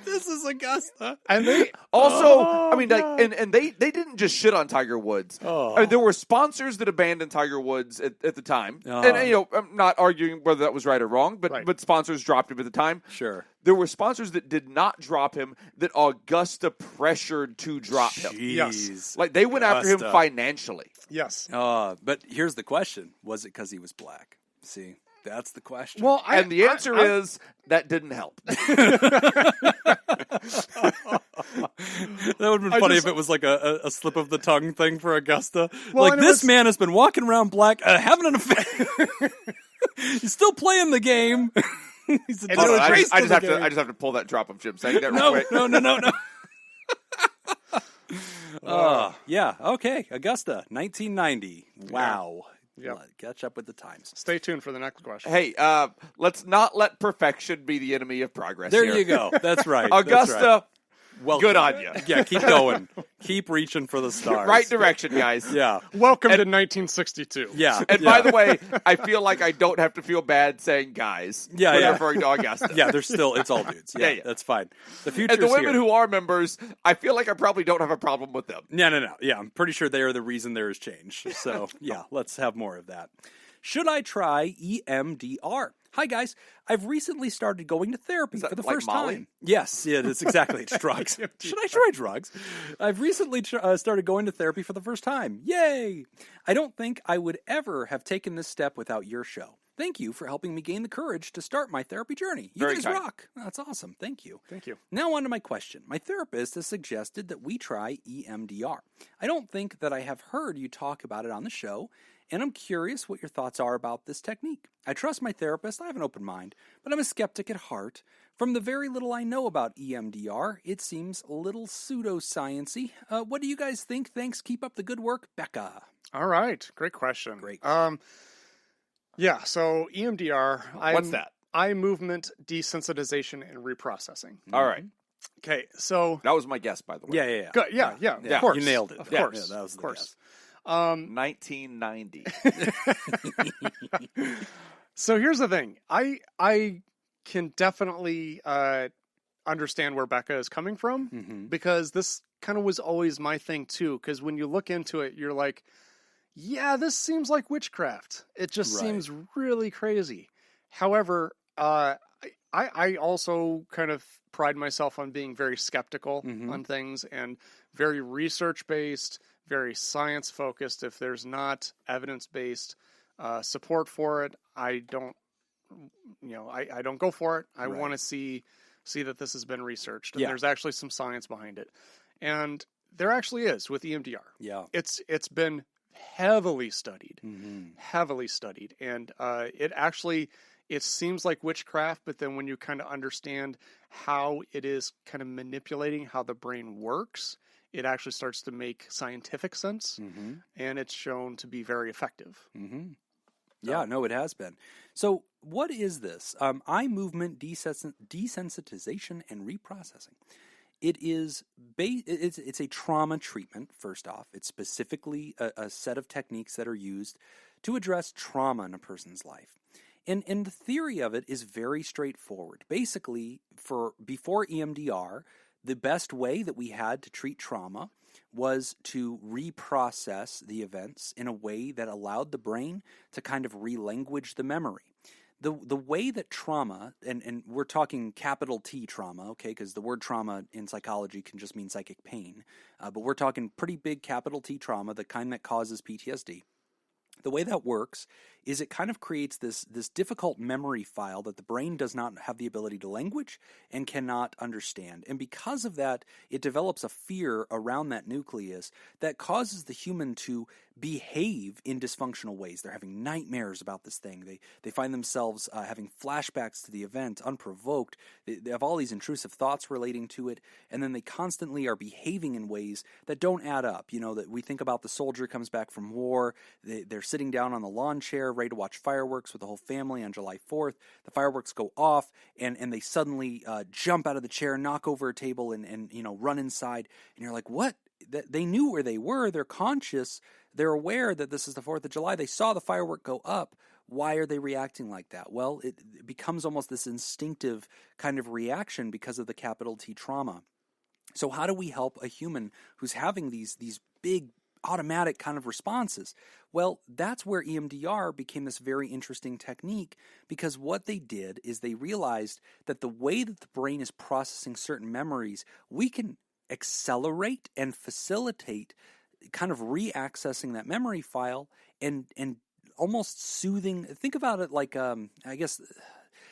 This is Augusta. And they, Also, I mean, like, and they didn't just shit on Tiger Woods. Oh. I mean, there were sponsors that abandoned Tiger Woods at the time. Oh. And I'm not arguing whether that was right or wrong, but Right. but sponsors dropped him at the time. Sure. There were sponsors that did not drop him that Augusta pressured to drop him. Jeez. Like they went after him Augusta. financially. yes. But here's the question: was it because he was black? See, that's the question. Well, And the answer is that didn't help. That would have been funny if it was like a slip of the tongue thing for Augusta. Well, like, and it this was- man has been walking around black, having an affair. He's still playing the game. He's a And Hold on, disgrace I to the game. just have to pull that drop of Jim saying that real quick. No. Yeah. Okay. Augusta, 1990. Wow. Yep. Catch up with the times. Stay tuned for the next question. Hey, let's not let perfection be the enemy of progress. There here. you go. That's right. Augusta. That's right. Welcome. Good on you. Yeah, keep going. Keep reaching for the stars. Right direction, guys. Yeah. Welcome to 1962. Yeah. And by the way, I feel like I don't have to feel bad saying guys. Yeah, when yeah. referring to Augusta. Yeah, it's all dudes. Yeah, Yeah. that's fine. The future's And the women here. who are members, I feel like I probably don't have a problem with them. No. Yeah, I'm pretty sure they are the reason there is change. So, yeah, let's have more of that. Should I try EMDR? Hi, guys. I've recently started going to therapy for the like first Molly? time. Yes, it is exactly. It's drugs. Should I try drugs? I've recently started going to therapy for the first time. Yay! I don't think I would ever have taken this step without your show. Thank you for helping me gain the courage to start my therapy journey. You Very guys kind. rock. That's awesome. Thank you. Thank you. Now on to my question. My therapist has suggested that we try EMDR. I don't think that I have heard you talk about it on the show, and I'm curious what your thoughts are about this technique. I trust my therapist, I have an open mind, but I'm a skeptic at heart. From the very little I know about EMDR, it seems a little pseudoscience-y. What do you guys think? Thanks, keep up the good work, Becca. All right. Great question. Great. Yeah, so EMDR. What's that? Eye movement desensitization and reprocessing. All right. Okay, so That was my guess, by the way. Yeah. good. Yeah, Yeah, of course. you nailed it. Of Yeah, course. yeah, that was of the course. 1990. So here's the thing. I can definitely understand where Becca is coming from Mm-hmm. because this kind of was always my thing too. Because when you look into it, you're like, yeah, this seems like witchcraft. It just Right. seems really crazy. However, I also kind of pride myself on being very skeptical Mhm. on things and very research based, very science focused. If there's not evidence based support for it, I don't, I don't go for it. I Right. want to see that this has been researched and Yeah. there's actually some science behind it. And there actually is with EMDR. Yeah. It's been heavily studied, Mm-hmm. and it seems like witchcraft, but then when you kind of understand how it is kind of manipulating how the brain works, it actually starts to make scientific sense, Mm-hmm. and it's shown to be very effective. Mm-hmm. Yeah, no, it has been. So, what is this? Eye movement desensitization and reprocessing. It is it's a trauma treatment. First off, it's specifically a set of techniques that are used to address trauma in a person's life. And the theory of it is very straightforward. Basically, before EMDR, the best way that we had to treat trauma was to reprocess the events in a way that allowed the brain to kind of relanguage the memory. The way that trauma, and we're talking capital T trauma, okay, because the word trauma in psychology can just mean psychic pain, but we're talking pretty big capital T trauma, the kind that causes PTSD. The way that works is it kind of creates this difficult memory file that the brain does not have the ability to language and cannot understand. And because of that, it develops a fear around that nucleus that causes the human to behave in dysfunctional ways. They're having nightmares about this thing. They find themselves having flashbacks to the event unprovoked. They have all these intrusive thoughts relating to it, and then they constantly are behaving in ways that don't add up. That we think about the soldier comes back from war. They're sitting down on the lawn chair ready to watch fireworks with the whole family on July 4th. The fireworks go off, and they suddenly jump out of the chair, knock over a table, and run inside. And you're like, what? They knew where they were. They're conscious. They're aware that this is the 4th of July. They saw the firework go up. Why are they reacting like that? Well, it becomes almost this instinctive kind of reaction because of the capital T trauma. So how do we help a human who's having these big automatic kind of responses? Well, that's where EMDR became this very interesting technique, because what they did is they realized that the way that the brain is processing certain memories, we can accelerate and facilitate kind of re-accessing that memory file and almost soothing. Think about it like, I guess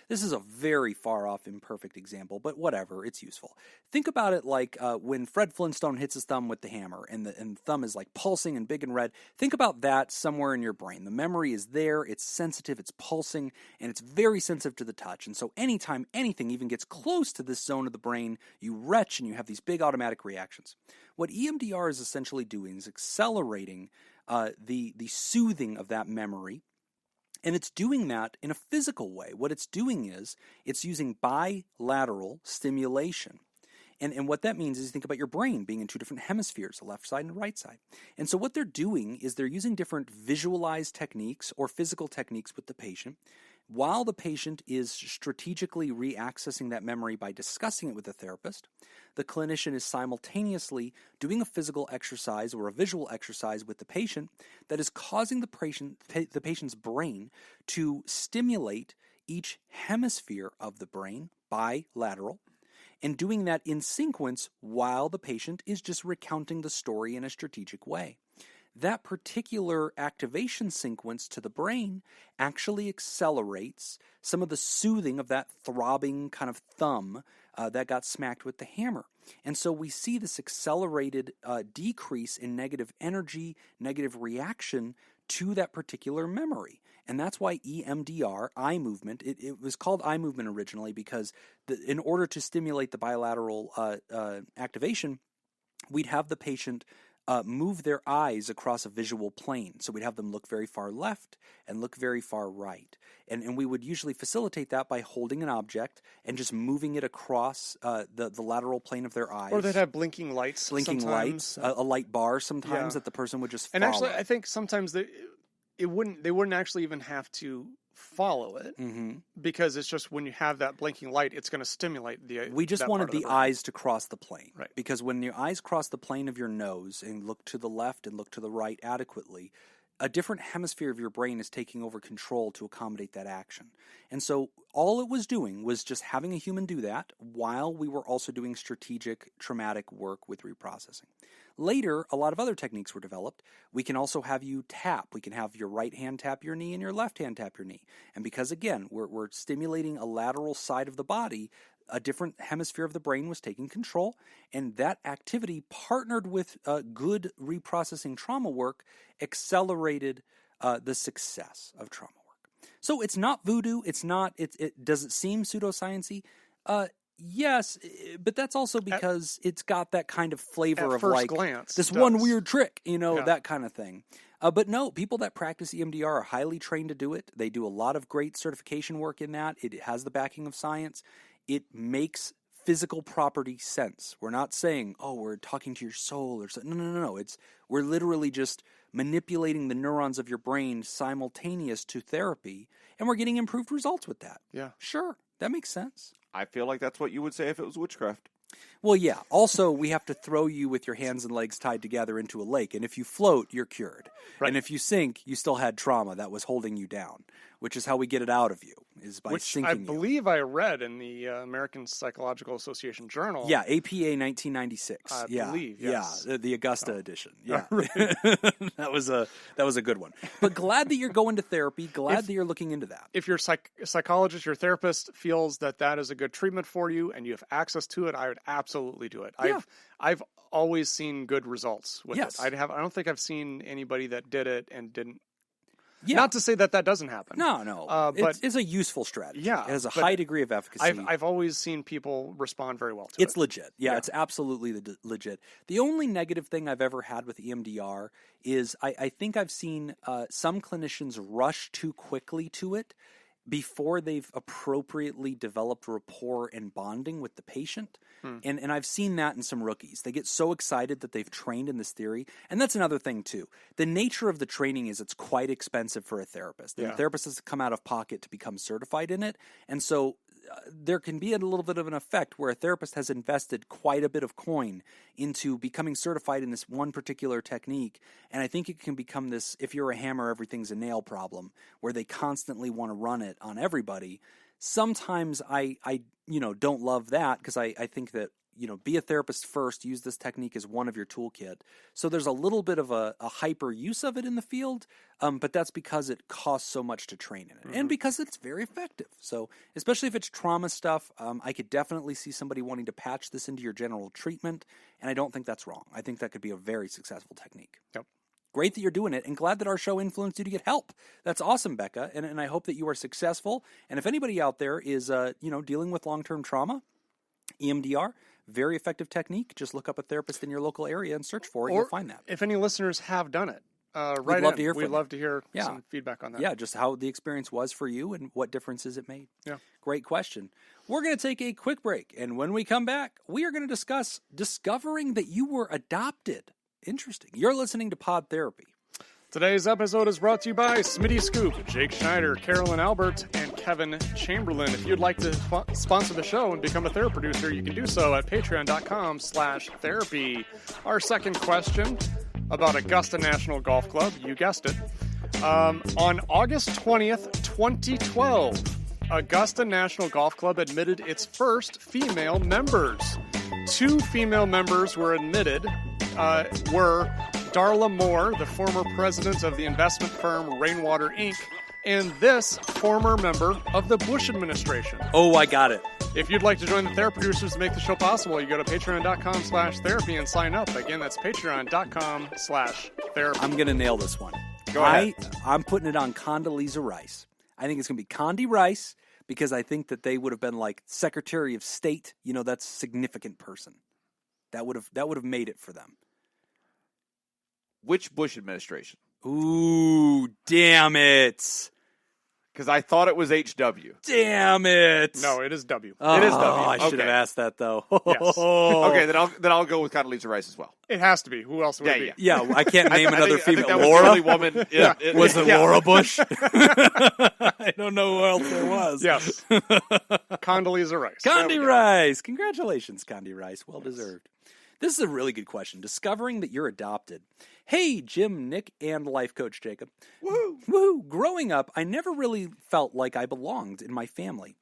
This is a very far off, imperfect example, but whatever, it's useful. Think about it like when Fred Flintstone hits his thumb with the hammer and the thumb is like pulsing and big and red. Think about that somewhere in your brain. The memory is there, it's sensitive, it's pulsing, and it's very sensitive to the touch. And so anytime anything even gets close to this zone of the brain, you retch and you have these big automatic reactions. What EMDR is essentially doing is accelerating the soothing of that memory. And it's doing that in a physical way. What it's doing is it's using bilateral stimulation. And what that means is you think about your brain being in two different hemispheres, the left side and the right side. And so what they're doing is they're using different visualized techniques or physical techniques with the patient while the patient is strategically reaccessing that memory by discussing it with the therapist. The clinician is simultaneously doing a physical exercise or a visual exercise with the patient that is causing the patient's brain to stimulate each hemisphere of the brain bilateral, and doing that in sequence while the patient is just recounting the story in a strategic way. That particular activation sequence to the brain actually accelerates some of the soothing of that throbbing kind of thumb that got smacked with the hammer. And so we see this accelerated decrease in negative energy, negative reaction to that particular memory. And that's why EMDR, eye movement, it was called eye movement originally because in order to stimulate the bilateral activation, we'd have the patient move their eyes across a visual plane. So we'd have them look very far left and look very far right. And we would usually facilitate that by holding an object and just moving it across the lateral plane of their eyes. Or they'd have blinking lights. Blinking lights, a light bar sometimes that the person would just follow. And actually, I think sometimes they wouldn't actually even have to follow it because it's just when you have that blinking light, it's going to stimulate the. We just wanted the eyes to cross the plane, right? Because when your eyes cross the plane of your nose and look to the left and look to the right adequately, a different hemisphere of your brain is taking over control to accommodate that action. And so all it was doing was just having a human do that while we were also doing strategic traumatic work with reprocessing. Later, a lot of other techniques were developed. We can also have you tap. We can have your right hand tap your knee and your left hand tap your knee. And because, again, we're stimulating a lateral side of the body, a different hemisphere of the brain was taking control, and that activity partnered with good reprocessing trauma work accelerated the success of trauma work. So it's not voodoo. It's not. Does it seem pseudoscience-y? Yes, but that's also because it's got that kind of flavor of like glance, this one weird trick, that kind of thing. But no, people that practice EMDR are highly trained to do it. They do a lot of great certification work in that. It has the backing of science. It makes physical property sense. We're not saying, we're talking to your soul or something. No. We're literally just manipulating the neurons of your brain simultaneous to therapy, and we're getting improved results with that. Yeah. Sure, that makes sense. I feel like that's what you would say if it was witchcraft. Well, yeah. Also, we have to throw you with your hands and legs tied together into a lake, and if you float, you're cured. Right. And if you sink, you still had trauma that was holding you down, which is how we get it out of you, is by sinking you. Which I believe I read in the American Psychological Association Journal. Yeah, APA 1996. I believe, yes. Yeah, the Augusta edition. Yeah, that was a good one. But glad that you're going to therapy. Glad that you're looking into that. If your psychologist, your therapist feels that is a good treatment for you and you have access to it, I would absolutely do it. Yeah. I've always seen good results with Yes. it. I don't think I've seen anybody that did it and didn't. Yeah. Not to say that doesn't happen. No. But it's a useful strategy. Yeah, it has a high degree of efficacy. I've always seen people respond very well to it. It's legit. Yeah, it's absolutely legit. The only negative thing I've ever had with EMDR is I think I've seen some clinicians rush too quickly to it before they've appropriately developed rapport and bonding with the patient. And I've seen that in some rookies. They get so excited that they've trained in this theory. And that's another thing, too. The nature of the training is it's quite expensive for a therapist. And the therapist has to come out of pocket to become certified in it. And so there can be a little bit of an effect where a therapist has invested quite a bit of coin into becoming certified in this one particular technique. And I think it can become this, if you're a hammer, everything's a nail problem, where they constantly want to run it on everybody. Sometimes I don't love that because I think that, be a therapist first, use this technique as one of your toolkit. So there's a little bit of a hyper use of it in the field, but that's because it costs so much to train in it and because it's very effective. So especially if it's trauma stuff, I could definitely see somebody wanting to patch this into your general treatment, and I don't think that's wrong. I think that could be a very successful technique. Yep. Great that you're doing it, and glad that our show influenced you to get help. That's awesome, Becca, and I hope that you are successful. And if anybody out there is, dealing with long-term trauma, EMDR, very effective technique. Just look up a therapist in your local area and search for it. You'll find that. If any listeners have done it, We'd love to hear some feedback on that. Yeah, just how the experience was for you and what differences it made. Yeah. Great question. We're going to take a quick break, and when we come back, we are going to discuss discovering that you were adopted. Interesting. You're listening to Pod Therapy. Today's episode is brought to you by Smitty Scoop, Jake Schneider, Carolyn Albert, and Kevin Chamberlain. If you'd like to sponsor the show and become a therapy producer, you can do so at patreon.com/therapy. Our second question about Augusta National Golf Club, you guessed it. On August 20th, 2012, Augusta National Golf Club admitted its first female members. 2 female members were admitted, were Darla Moore, the former president of the investment firm Rainwater Inc., and this former member of the Bush administration. Oh, I got it. If you'd like to join the therapy producers to make the show possible, you go to patreon.com/therapy and sign up. Again, that's patreon.com/therapy. I'm going to nail this one. Go ahead. I'm putting it on Condoleezza Rice. I think it's going to be Condi Rice because I think that they would have been like Secretary of State. That's a significant person. That would have made it for them. Which Bush administration? Ooh, damn it. Because I thought it was HW. Damn it. No, it is W. Oh, it is W. I should have Okay. asked that, though. Yes. Okay, then I'll go with Condoleezza Rice as well. It has to be. Who else would it be? Yeah, I can't name another I think female. that was Laura? the only woman. Was it yeah. Laura Bush? I don't know who else there was. Yes. Condoleezza Rice. Condi Rice. Congratulations, Condi Rice. Well deserved. This is a really good question. Discovering that you're adopted. Hey, Jim, Nick, and life coach Jacob. Woohoo! Woohoo! Growing up, I never really felt like I belonged in my family,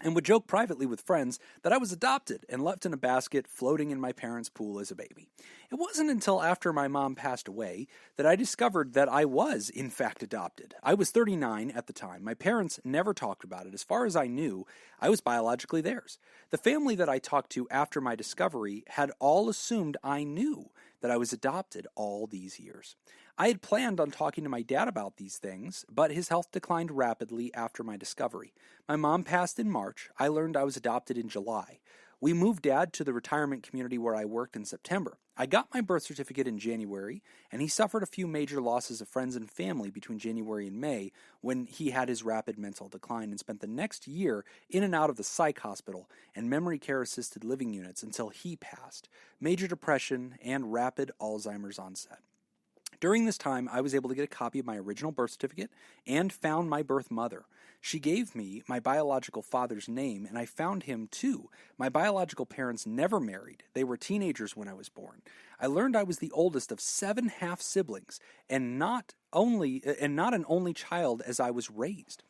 and would joke privately with friends that I was adopted and left in a basket floating in my parents' pool as a baby. It wasn't until after my mom passed away that I discovered that I was, in fact, adopted. I was 39 at the time. My parents never talked about it. As far as I knew, I was biologically theirs. The family that I talked to after my discovery had all assumed I knew that I was adopted all these years. I had planned on talking to my dad about these things, but his health declined rapidly after my discovery. My mom passed in March. I learned I was adopted in July. We moved Dad to the retirement community where I worked in September. I got my birth certificate in January, and he suffered a few major losses of friends and family between January and May when he had his rapid mental decline and spent the next year in and out of the psych hospital and memory care assisted living units until he passed. Major depression and rapid Alzheimer's onset. During this time, I was able to get a copy of my original birth certificate and found my birth mother. She gave me my biological father's name, and I found him too. My biological parents never married. They were teenagers when I was born. I learned I was the oldest of 7 half-siblings, and not an only child as I was raised.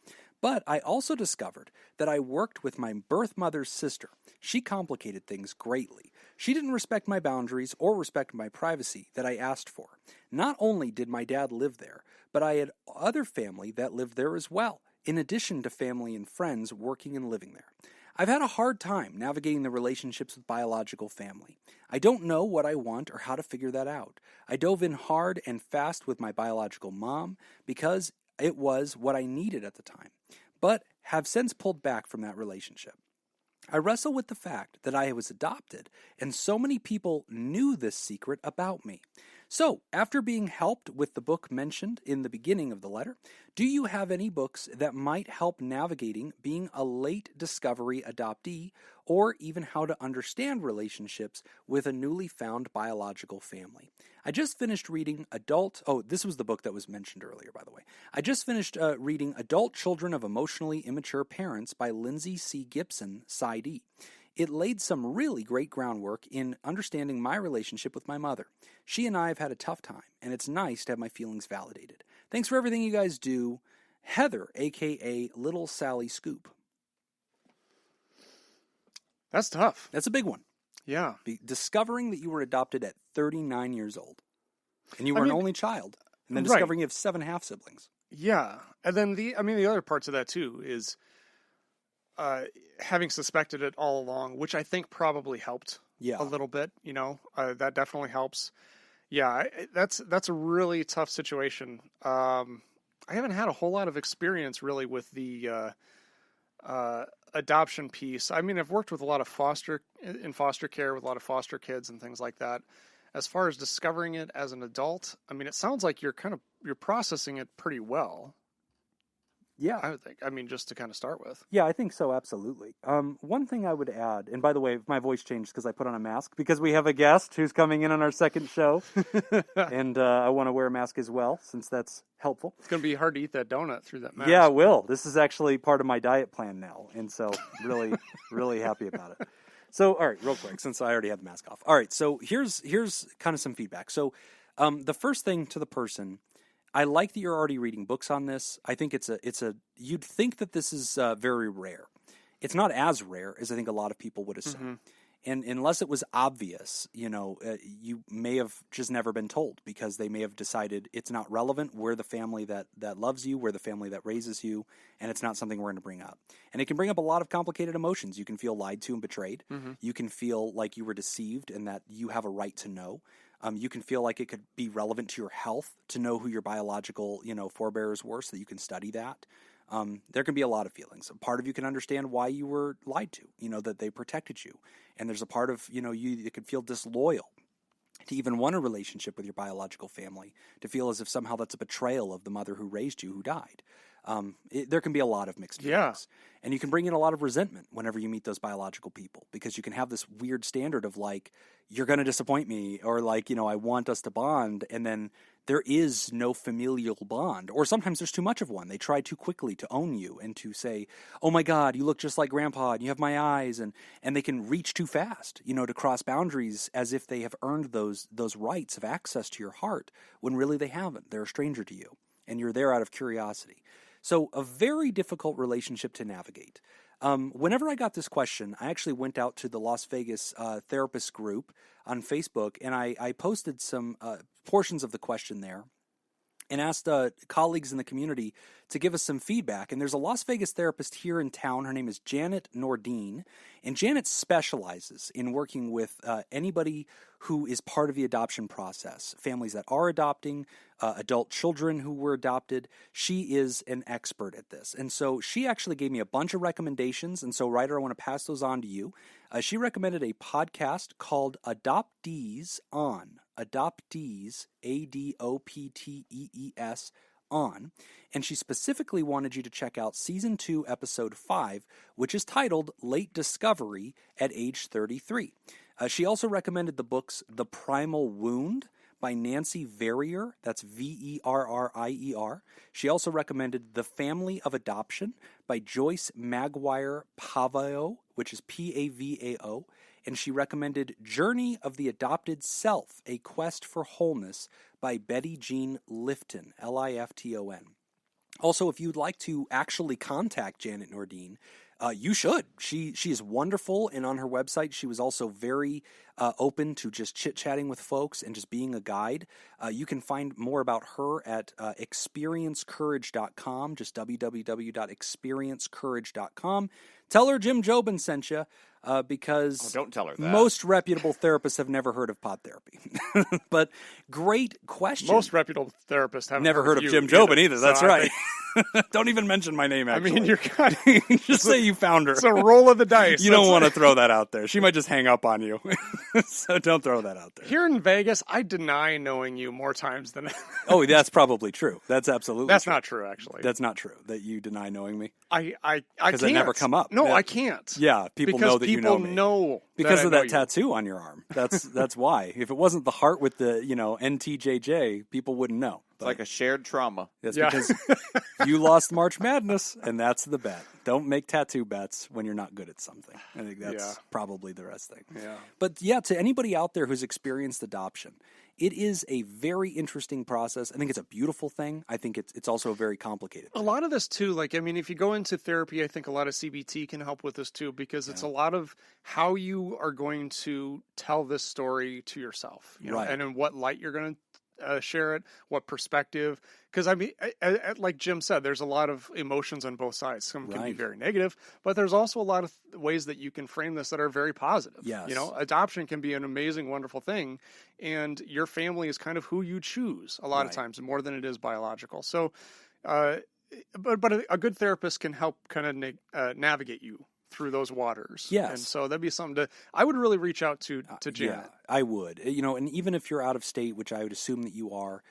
But I also discovered that I worked with my birth mother's sister. She complicated things greatly. She didn't respect my boundaries or respect my privacy that I asked for. Not only did my dad live there, but I had other family that lived there as well, in addition to family and friends working and living there. I've had a hard time navigating the relationships with biological family. I don't know what I want or how to figure that out. I dove in hard and fast with my biological mom because it was what I needed at the time, but have since pulled back from that relationship. I wrestle with the fact that I was adopted, and so many people knew this secret about me. So, after being helped with the book mentioned in the beginning of the letter, do you have any books that might help navigating being a late discovery adoptee, or even how to understand relationships with a newly found biological family? I just finished reading this was the book that was mentioned earlier, by the way. I just finished reading Adult Children of Emotionally Immature Parents by Lindsay C. Gibson, PsyD. It laid some really great groundwork in understanding my relationship with my mother. She and I have had a tough time, and it's nice to have my feelings validated. Thanks for everything you guys do. Heather, a.k.a. Little Sally Scoop. That's tough. That's a big one. Yeah. Discovering that you were adopted at 39 years old, and you were I an mean, only child, and then right. discovering you have 7 half-siblings. Yeah. And then the other parts of that too is having suspected it all along, which I think probably helped a little bit, that definitely helps. Yeah, that's a really tough situation. I haven't had a whole lot of experience really with the adoption piece. I mean, I've worked with a lot of foster care with a lot of foster kids and things like that. As far as discovering it as an adult, I mean, it sounds like you're processing it pretty well. Yeah. I would think. I mean, just to kind of start with. Yeah, I think so, absolutely. One thing I would add, and by the way, my voice changed because I put on a mask, because we have a guest who's coming in on our second show, and I want to wear a mask as well, since that's helpful. It's going to be hard to eat that donut through that mask. Yeah, it will. This is actually part of my diet plan now, and so really, really happy about it. So, all right, real quick, since I already had the mask off. All right, so here's kind of some feedback. So the first thing to the person, I like that you're already reading books on this. I think you'd think that this is very rare. It's not as rare as I think a lot of people would assume. Mm-hmm. And unless it was obvious, you may have just never been told, because they may have decided it's not relevant. We're the family that loves you. We're the family that raises you. And it's not something we're going to bring up. And it can bring up a lot of complicated emotions. You can feel lied to and betrayed. Mm-hmm. You can feel like you were deceived and that you have a right to know. You can feel like it could be relevant to your health to know who your biological, forebears were, so that you can study that. There can be a lot of feelings. A part of you can understand why you were lied to, that they protected you. And there's a part of, you that could feel disloyal to even want a relationship with your biological family, to feel as if somehow that's a betrayal of the mother who raised you, who died. There can be a lot of mixed feelings. Yeah. And you can bring in a lot of resentment whenever you meet those biological people, because you can have this weird standard of like, you're going to disappoint me, or like, I want us to bond, and then there is no familial bond, or sometimes there's too much of one. They try too quickly to own you and to say, oh my God, you look just like Grandpa, and you have my eyes, and they can reach too fast, to cross boundaries as if they have earned those rights of access to your heart, when really they haven't. They're a stranger to you, and you're there out of curiosity. So a very difficult relationship to navigate. Whenever I got this question, I actually went out to the Las Vegas therapist group on Facebook, and I posted some portions of the question there and asked colleagues in the community to give us some feedback. And there's a Las Vegas therapist here in town. Her name is Janet Nordine. And Janet specializes in working with anybody who is part of the adoption process, families that are adopting, adult children who were adopted. She is an expert at this. And so she actually gave me a bunch of recommendations. And so, Ryder, I want to pass those on to you. She recommended a podcast called Adoptees On. Adoptees, ADOPTEES, on. And she specifically wanted you to check out Season 2, Episode 5, which is titled Late Discovery at Age 33. She also recommended the books The Primal Wound by Nancy Verrier, that's Verrier. She also recommended The Family of Adoption by Joyce Maguire Pavao, which is Pavao. And she recommended Journey of the Adopted Self, A Quest for Wholeness by Betty Jean Lifton, Lifton. Also, if you'd like to actually contact Janet Nordine, you should. She is wonderful, and on her website, she was also very open to just chit-chatting with folks and just being a guide. You can find more about her at experiencecourage.com, just www.experiencecourage.com. Tell her Jim Jobin sent you, because don't tell her that. Most reputable therapists have never heard of pod therapy. But great question. Most reputable therapists have never heard of Jim Jobin either. That's right. Don't even mention my name, actually. I mean, you're kind of... Just say you found her. It's a roll of the dice. You don't want to throw that out there. She might just hang up on you. So don't throw that out there. Here in Vegas, I deny knowing you more times than... Oh, that's probably true. That's absolutely That's true. not true, actually. That's not true, that you deny knowing me. I can't. Because it never come up. No, I can't. Yeah, people know that you know me. People know because of that you. tattoo on your arm. That's why. If it wasn't the heart with the, NTJJ, people wouldn't know. It's like a shared trauma. That's because you lost March Madness, and that's the bet. Don't make tattoo bets when you're not good at something. I think that's probably the best thing. Yeah. But yeah, to anybody out there who's experienced adoption, it is a very interesting process. I think it's a beautiful thing. I think it's also a very complicated thing. A lot of this too, like, I mean, if you go into therapy, I think a lot of CBT can help with this too, because it's a lot of how you are going to tell this story to yourself, you know, and in what light you're going to share it, what perspective. Because I mean, like Jim said, there's a lot of emotions on both sides. Some can be very negative, but there's also a lot of ways that you can frame this that are very positive. Yes. You know, adoption can be an amazing, wonderful thing, and your family is kind of who you choose a lot of times, more than it is biological. So, but a good therapist can help kind of navigate you through those waters. Yes. And so that'd be something I would really reach out to Janet. Yeah, I would. You know, and even if you're out of state, which I would assume that you are,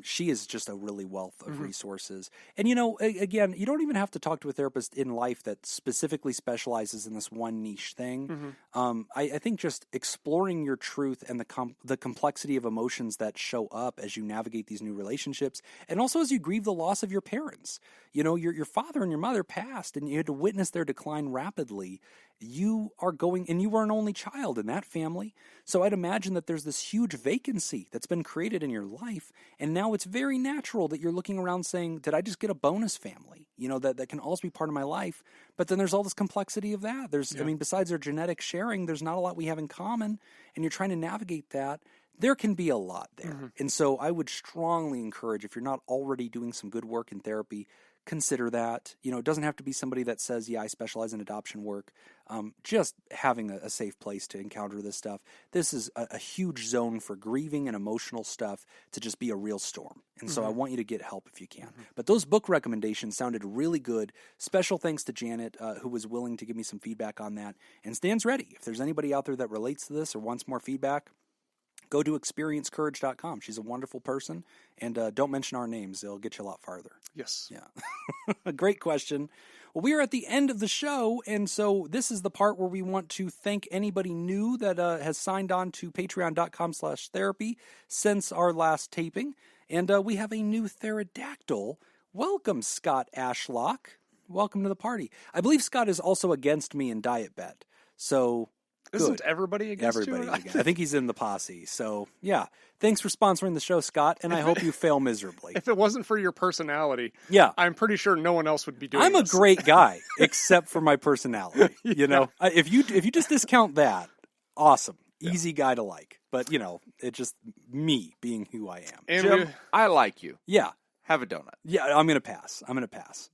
she is just a really wealth of resources. And, you know, again, you don't even have to talk to a therapist in life that specifically specializes in this one niche thing. I think just exploring your truth and the complexity of emotions that show up as you navigate these new relationships, and also as you grieve the loss of your parents. You know, your father and your mother passed, and you had to witness their decline rapidly. You are going, and you were an only child in that family. So I'd imagine that there's this huge vacancy that's been created in your life. And now it's very natural that you're looking around saying, did I just get a bonus family? You know, that can also be part of my life. But then there's all this complexity of that. I mean, besides our genetic sharing, there's not a lot we have in common. And you're trying to navigate that. There can be a lot there. And so I would strongly encourage, if you're not already doing some good work in therapy, consider that. You know, it doesn't have to be somebody that says, yeah, I specialize in adoption work. Just having a safe place to encounter this stuff. This is a huge zone for grieving and emotional stuff to just be a real storm. And so I want you to get help if you can. But those book recommendations sounded really good. Special thanks to Janet, who was willing to give me some feedback on that and stands ready. If there's anybody out there that relates to this or wants more feedback, go to experiencecourage.com. She's a wonderful person. And don't mention our names. They'll get you a lot farther. Yes. Yeah. A great question. Well, we are at the end of the show, and so this is the part where we want to thank anybody new that has signed on to patreon.com/therapy since our last taping. And we have a new Therodactyl. Welcome, Scott Ashlock. Welcome to the party. I believe Scott is also against me in Diet Bet. So... Isn't everybody against you? I think he's in the posse. So, yeah. Thanks for sponsoring the show, Scott, and I hope you fail miserably. If it wasn't for your personality, I'm pretty sure no one else would be doing this. I'm a great guy, except for my personality. You know, if you just discount that, awesome. Easy guy to like. But, you know, it's just me being who I am. And Jim, I like you. Yeah. Have a donut. Yeah, I'm going to pass.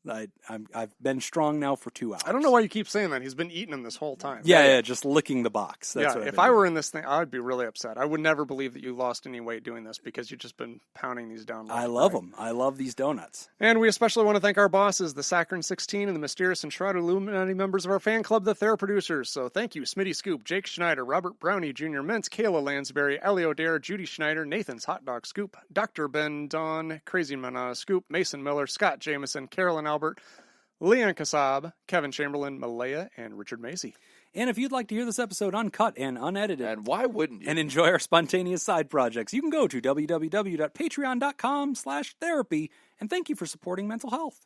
I've been strong now for 2 hours. I don't know why you keep saying that. He's been eating them this whole time. Yeah, just licking the box. That's what if I were in this thing, I'd be really upset. I would never believe that you lost any weight doing this because you've just been pounding these down. I love them. I love these donuts. And we especially want to thank our bosses, the Saccharine 16 and the Mysterious and Shrouded Illuminati members of our fan club, the Thera Producers. So thank you, Smitty Scoop, Jake Schneider, Robert Brownie Jr., Mintz, Kayla Lansbury, Ellie O'Dare, Judy Schneider, Nathan's Hot Dog Scoop, Dr. Ben Don, Crazy Manana Scoop, Mason Miller, Scott Jameson, Carolyn Albert, Leon Kassab, Kevin Chamberlain, Malaya, and Richard Macy. And if you'd like to hear this episode uncut and unedited, and why wouldn't you? And enjoy our spontaneous side projects, you can go to www.patreon.com/therapy. And thank you for supporting mental health.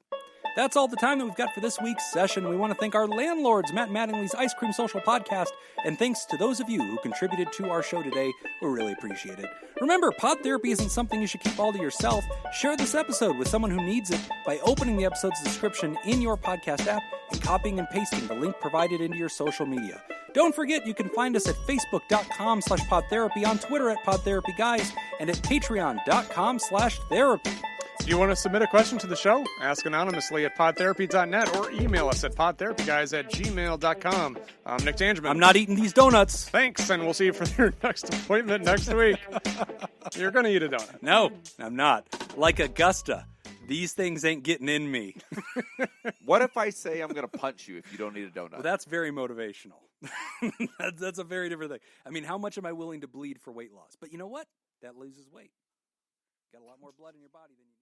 That's all the time that we've got for this week's session. We want to thank our landlords, Matt Mattingly's Ice Cream Social Podcast, and thanks to those of you who contributed to our show today. We really appreciate it. Remember, pod therapy isn't something you should keep all to yourself. Share this episode with someone who needs it by opening the episode's description in your podcast app and copying and pasting the link provided into your social media. Don't forget, you can find us at facebook.com/podtherapy, on Twitter at PodTherapyGuys, and at patreon.com/therapy. Do you want to submit a question to the show? Ask anonymously at podtherapy.net or email us at podtherapyguys@gmail.com. I'm Nick Tangeman. I'm not eating these donuts. Thanks, and we'll see you for your next appointment next week. You're going to eat a donut. No, I'm not. Like Augusta, these things ain't getting in me. What if I say I'm going to punch you if you don't eat a donut? Well, that's very motivational. That's a very different thing. I mean, how much am I willing to bleed for weight loss? But you know what? That loses weight. Got a lot more blood in your body than you need.